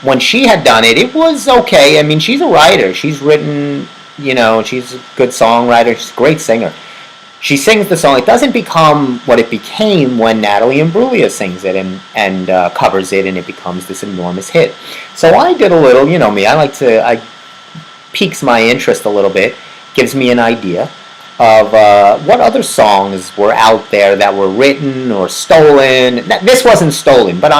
[SPEAKER 2] When she had done it, it was okay. I mean, she's a writer. She's written, she's a good songwriter. She's a great singer. She sings the song. It doesn't become what it became when Natalie Imbruglia sings it and covers it, and it becomes this enormous hit. So I did a little, me, I piques my interest a little bit, gives me an idea of what other songs were out there that were written or stolen. This wasn't stolen, but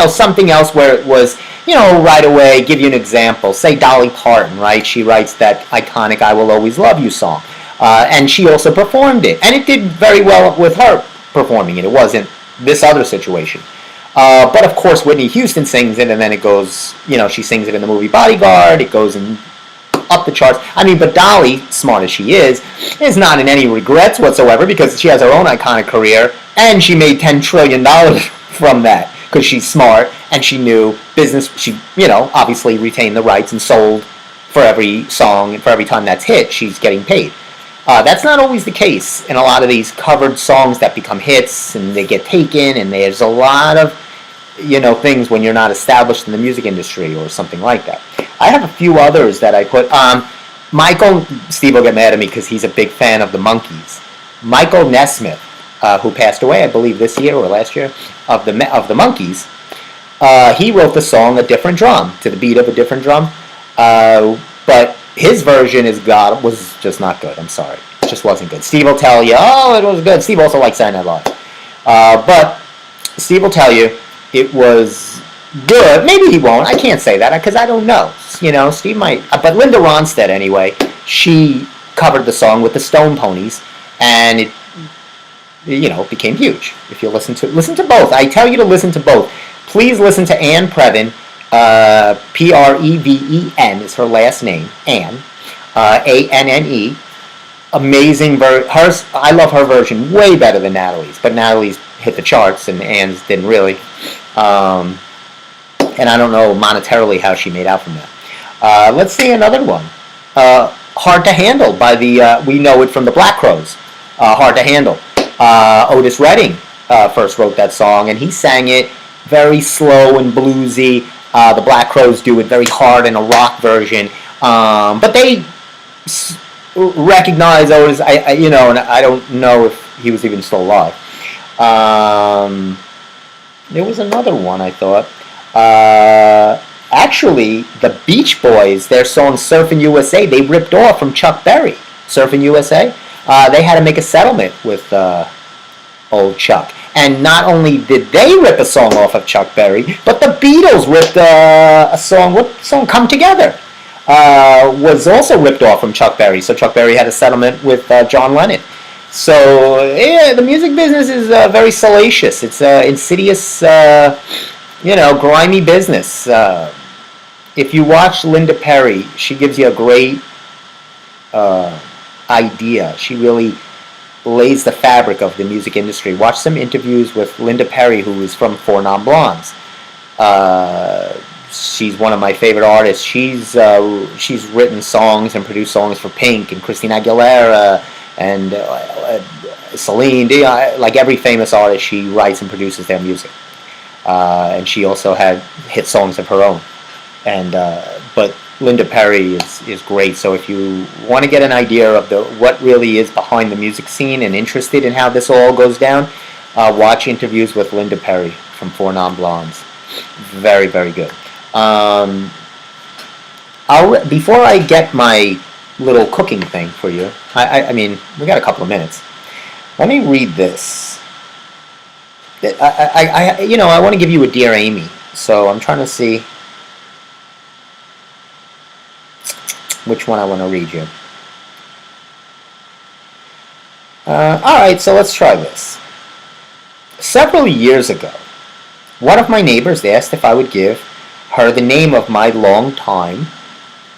[SPEAKER 2] something else where it was, right away. Give you an example. Say Dolly Parton, right? She writes that iconic "I Will Always Love You" song. And she also performed it. And it did very well with her performing it. It wasn't this other situation. But of course, Whitney Houston sings it, and then it goes, she sings it in the movie Bodyguard. It goes up the charts. I mean, but Dolly, smart as she is not in any regrets whatsoever, because she has her own iconic career, and she made $10 trillion from that, because she's smart, and she knew business. She, obviously retained the rights and sold for every song, and for every time that's hit, she's getting paid. That's not always the case in a lot of these covered songs that become hits and they get taken, and there's a lot of things when you're not established in the music industry or something like that. I have a few others that I put. Michael, Steve will get mad at me because he's a big fan of the Monkees. Michael Nesmith, who passed away, I believe, this year or last year, of the Monkees. He wrote the song "A Different Drum" to the beat of a different drum, but his version was just not good. I'm sorry. It just wasn't good. Steve will tell you, oh, it was good. Steve also likes Saturday Night Live. But Steve will tell you it was good. Maybe he won't. I can't say that because I don't know. Steve might. But Linda Ronstadt, anyway, she covered the song with the Stone Ponies, and it, became huge. If you listen to both. I tell you to listen to both. Please listen to Anne Previn. Preven is her last name, Anne, Anne. Amazing hers. I love her version way better than Natalie's, but Natalie's hit the charts and Anne's didn't really. And I don't know monetarily how she made out from that. Let's see another one. "Hard to Handle" by the we know it from the Black Crowes. "Hard to Handle." Otis Redding first wrote that song, and he sang it very slow and bluesy. The Black Crowes do it very hard in a rock version, but they recognize Otis. And I don't know if he was even still alive. There was another one I thought. Actually, the Beach Boys, their song "Surfin' USA," they ripped off from Chuck Berry. "Surfin' USA." They had to make a settlement with old Chuck. And not only did they rip a song off of Chuck Berry, but the Beatles ripped a song. What song? "Come Together" was also ripped off from Chuck Berry. So Chuck Berry had a settlement with John Lennon. So yeah, the music business is very salacious. It's insidious, grimy business. If you watch Linda Perry, she gives you a great idea. She really lays the fabric of the music industry. Watch some interviews with Linda Perry, who is from Four Non Blondes. She's one of my favorite artists. She's written songs and produced songs for Pink and Christina Aguilera and Celine Dion. Like every famous artist, she writes and produces their music. And she also had hit songs of her own. But Linda Perry is great. So if you want to get an idea of what really is behind the music scene and interested in how this all goes down, watch interviews with Linda Perry from Four Non Blondes. Very, very good. Before I get my little cooking thing for you, I mean, we got a couple of minutes. Let me read this. I want to give you a Dear Amy, so I'm trying to see which one I want to read you. Alright, so let's try this. Several years ago, one of my neighbors asked if I would give her the name of my long-time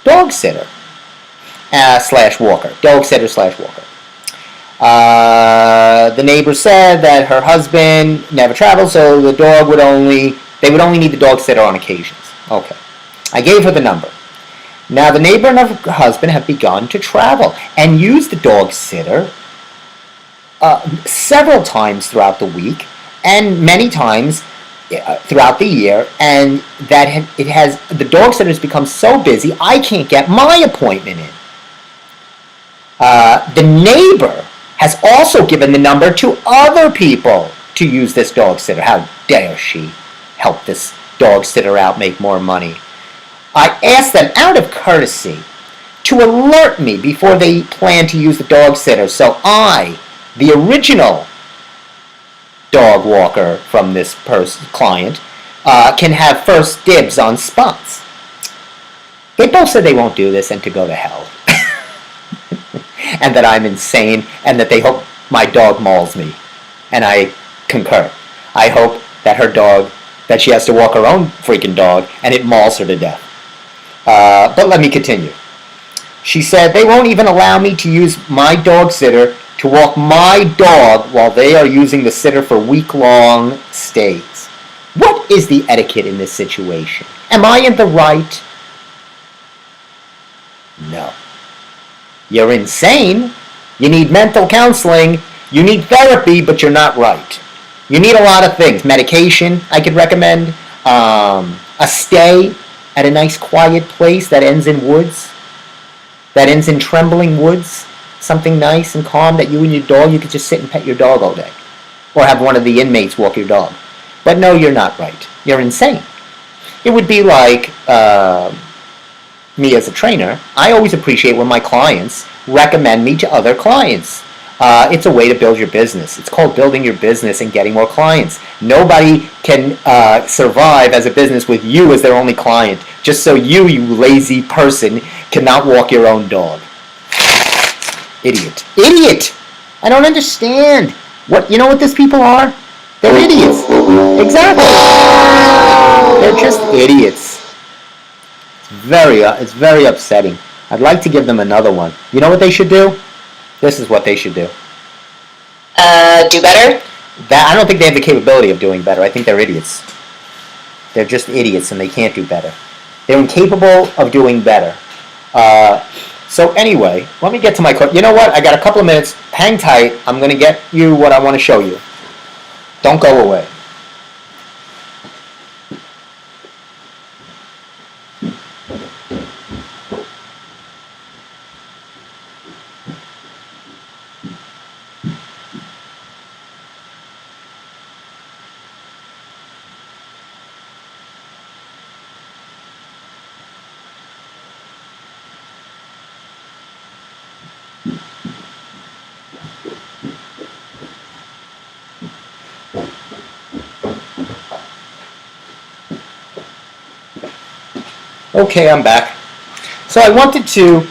[SPEAKER 2] dog sitter /walker. Dog sitter /walker. The neighbor said that her husband never traveled, so they would only need the dog sitter on occasions. Okay. I gave her the number. Now the neighbor and her husband have begun to travel and use the dog sitter several times throughout the week and many times throughout the year, and that the dog sitter has become so busy I can't get my appointment in. The neighbor has also given the number to other people to use this dog sitter. How dare she help this dog sitter out make more money? I asked them out of courtesy to alert me before they plan to use the dog sitter, so I, the original dog walker from this client, can have first dibs on spots. They both said they won't do this and to go to hell. And that I'm insane and that they hope my dog mauls me. And I concur. I hope that her dog, that she has to walk her own freaking dog and it mauls her to death. But let me continue. She said they won't even allow me to use my dog sitter to walk my dog while they are using the sitter for week-long stays. What is the etiquette in this situation? Am I in the right? No. You're insane. You need mental counseling. You need therapy, but you're not right. You need a lot of things. Medication, I could recommend. A stay at a nice quiet place that ends in woods. That ends in trembling woods. Something nice and calm that you and your dog, you could just sit and pet your dog all day. Or have one of the inmates walk your dog. But no, you're not right. You're insane. It would be like me as a trainer. I always appreciate when my clients recommend me to other clients. It's a way to build your business. It's called building your business and getting more clients. Nobody can survive as a business with you as their only client, just so you lazy person, cannot walk your own dog. Idiot. Idiot! I don't understand. You know what these people are? They're idiots. Exactly. They're just idiots. It's very upsetting. I'd like to give them another one. You know what they should do? This is what they should do.
[SPEAKER 4] Do better?
[SPEAKER 2] I don't think they have the capability of doing better. I think they're idiots. They're just idiots and they can't do better. They're incapable of doing better. So anyway, let me get to my... You know what? I got a couple of minutes. Hang tight. I'm going to get you what I want to show you. Don't go away. Okay, I'm back. So I wanted to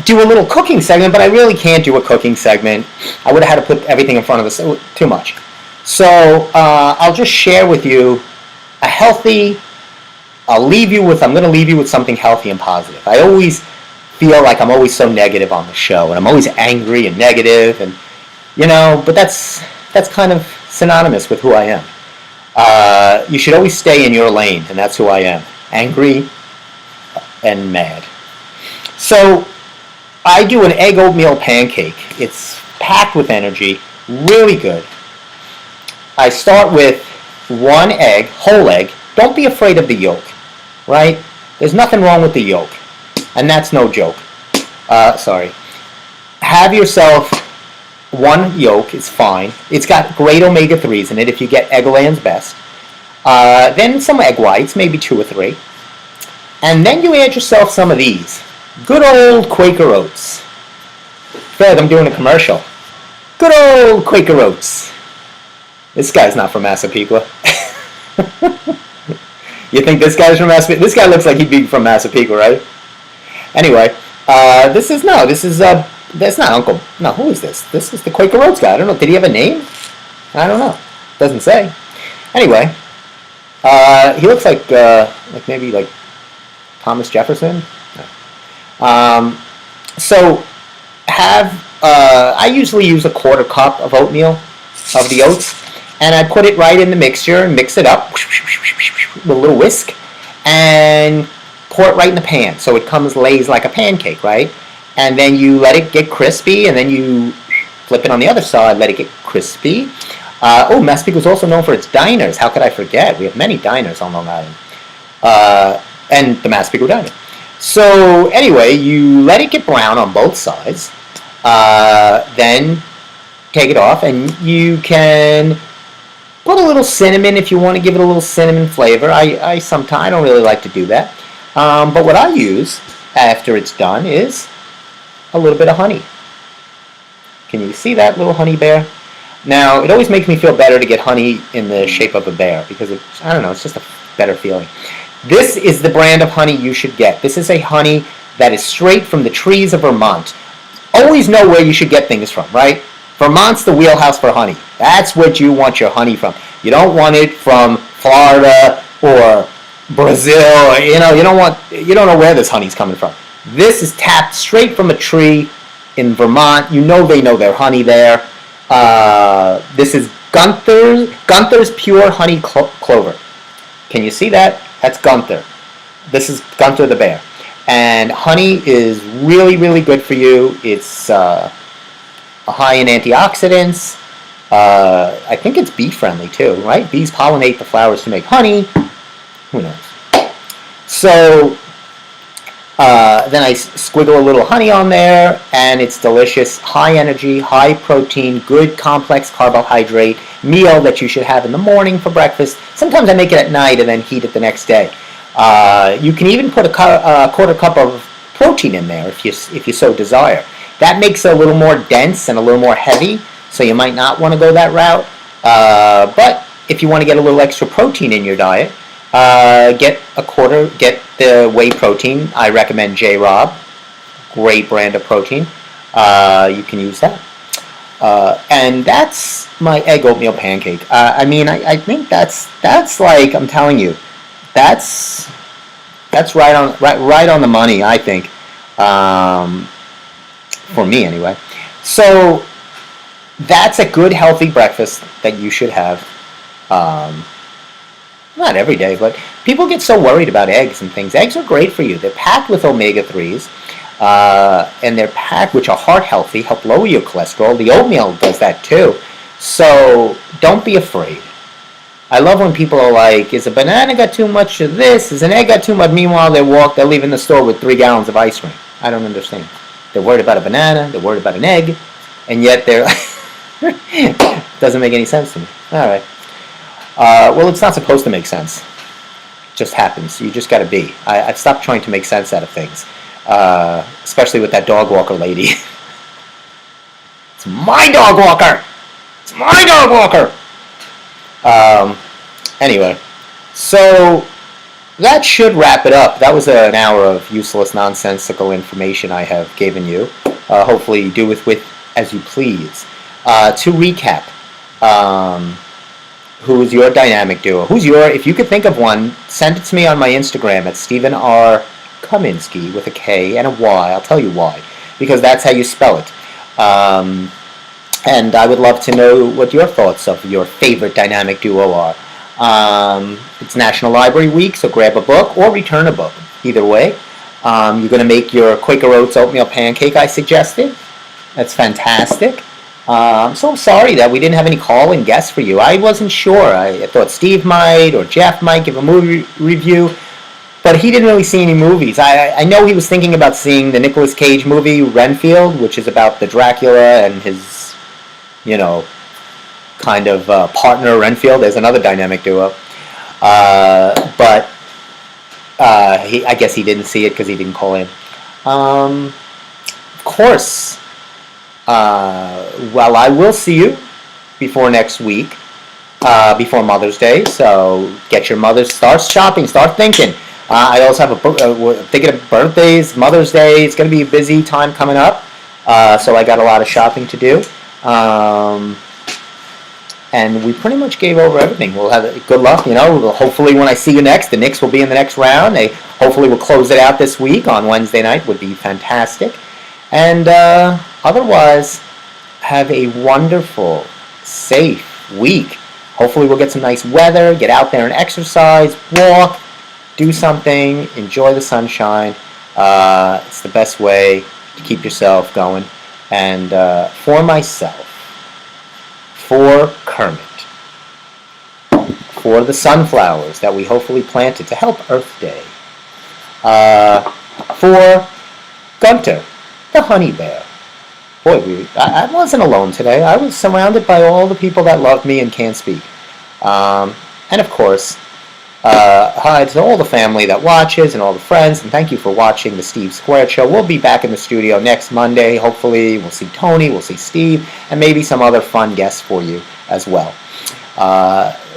[SPEAKER 2] do a little cooking segment, but I really can't do a cooking segment. I would have had to put everything in front of us. Too much. So I'll just share with you a healthy... I'm going to leave you with something healthy and positive. I always feel like I'm always so negative on the show, and I'm always angry and negative, and but that's kind of synonymous with who I am. You should always stay in your lane, and that's who I am. Angry and mad. So I do an egg oatmeal pancake. It's packed with energy, really good. I start with one egg, whole egg. Don't be afraid of the yolk, right? There's nothing wrong with the yolk, and that's no joke. Sorry. Have yourself one yolk, it's fine. It's got great omega-3s in it if you get Eggland's Best. Then some egg whites, maybe 2 or 3. And then you add yourself some of these. Good old Quaker Oats. I feel like I'm doing a commercial. Good old Quaker Oats. This guy's not from Massapequa. You think this guy's from Massapequa? This guy looks like he'd be from Massapequa, right? Anyway, that's not Uncle. No, who is this? This is the Quaker Oats guy. I don't know. Did he have a name? I don't know. Doesn't say. Anyway, he looks like maybe like Thomas Jefferson. No. So have I usually use a quarter cup of oatmeal, of the oats, and I put it right in the mixture and mix it up with a little whisk, and pour it right in the pan so it lays like a pancake, right? And then you let it get crispy, and then you flip it on the other side, let it get crispy. Massapequa is also known for its diners. How could I forget? We have many diners on Long Island. And the Massapequa Diner. So anyway, you let it get brown on both sides. Then take it off, and you can put a little cinnamon if you want to give it a little cinnamon flavor. I don't really like to do that. But what I use after it's done is a little bit of honey. Can you see that little honey bear? Now, it always makes me feel better to get honey in the shape of a bear because it's just a better feeling. This is the brand of honey you should get. This is a honey that is straight from the trees of Vermont. Always know where you should get things from, right? Vermont's the wheelhouse for honey. That's what you want your honey from. You don't want it from Florida or Brazil. You don't know where this honey's coming from. This is tapped straight from a tree in Vermont. You know they know their honey there. This is Gunther's Pure Honey Clover. Can you see that? That's Gunther. This is Gunther the bear. And honey is really, really good for you. It's high in antioxidants. I think it's bee friendly too, right? Bees pollinate the flowers to make honey. Who knows? So then I squiggle a little honey on there, and it's delicious. High energy, high protein, good complex carbohydrate meal that you should have in the morning for breakfast. Sometimes I make it at night and then heat it the next day. You can even put a quarter cup of protein in there if you so desire. That makes it a little more dense and a little more heavy, so you might not want to go that route. But if you want to get a little extra protein in your diet, get the whey protein. I recommend J-Rob, great brand of protein. You can use that. And that's my egg oatmeal pancake. I think that's like, I'm telling you, that's right on the money, I think, for me anyway. So that's a good healthy breakfast that you should have. Not every day, but people get so worried about eggs and things. Eggs are great for you. They're packed with omega-3s, and they're packed, which are heart healthy, help lower your cholesterol. The oatmeal does that too. So don't be afraid. I love when people are like, is a banana got too much of this? Is an egg got too much? Meanwhile, they're leaving the store with 3 gallons of ice cream. I don't understand. They're worried about a banana, they're worried about an egg, and yet they're... Doesn't make any sense to me. All right. Well, it's not supposed to make sense. It just happens. You just got to be. I've stopped trying to make sense out of things, especially with that dog walker lady. It's my dog walker! It's my dog walker! Anyway, so that should wrap it up. That was an hour of useless, nonsensical information I have given you. Hopefully you do with as you please. To recap, who is your dynamic duo? If you could think of one, send it to me on my Instagram at Stephen R. Kaminsky with a K and a Y. I'll tell you why. Because that's how you spell it. And I would love to know what your thoughts of your favorite dynamic duo are. It's National Library Week, so grab a book or return a book. Either way. You're going to make your Quaker Oats oatmeal pancake I suggested. That's fantastic. I'm so sorry that we didn't have any call-in guests for you. I wasn't sure. I thought Steve might or Jeff might give a movie review, but he didn't really see any movies. I know he was thinking about seeing the Nicolas Cage movie, Renfield, which is about the Dracula and his, kind of partner, Renfield. There's another dynamic duo. But I guess he didn't see it because he didn't call in. Of course, well, I will see you before next week, before Mother's Day. So get your mother's, start shopping, start thinking. I also have thinking of birthdays, Mother's Day. It's going to be a busy time coming up. So I got a lot of shopping to do. And we pretty much gave over everything. We'll have good luck, hopefully when I see you next, the Knicks will be in the next round. They hopefully will close it out this week on Wednesday night. Would be fantastic. And Otherwise, have a wonderful, safe week. Hopefully we'll get some nice weather, get out there and exercise, walk, do something, enjoy the sunshine. It's the best way to keep yourself going. And for myself, for Kermit, for the sunflowers that we hopefully planted to help Earth Day, for Gunter, the honey bear. Boy, I wasn't alone today. I was surrounded by all the people that love me and can't speak. And of course, hi to all the family that watches and all the friends, and thank you for watching the Steve Squared Show. We'll be back in the studio next Monday. Hopefully, we'll see Tony, we'll see Steve, and maybe some other fun guests for you as well.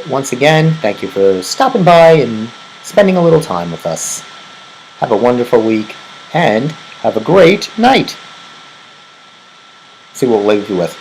[SPEAKER 2] Once again, thank you for stopping by and spending a little time with us. Have a wonderful week, and have a great night. See what we'll leave you with.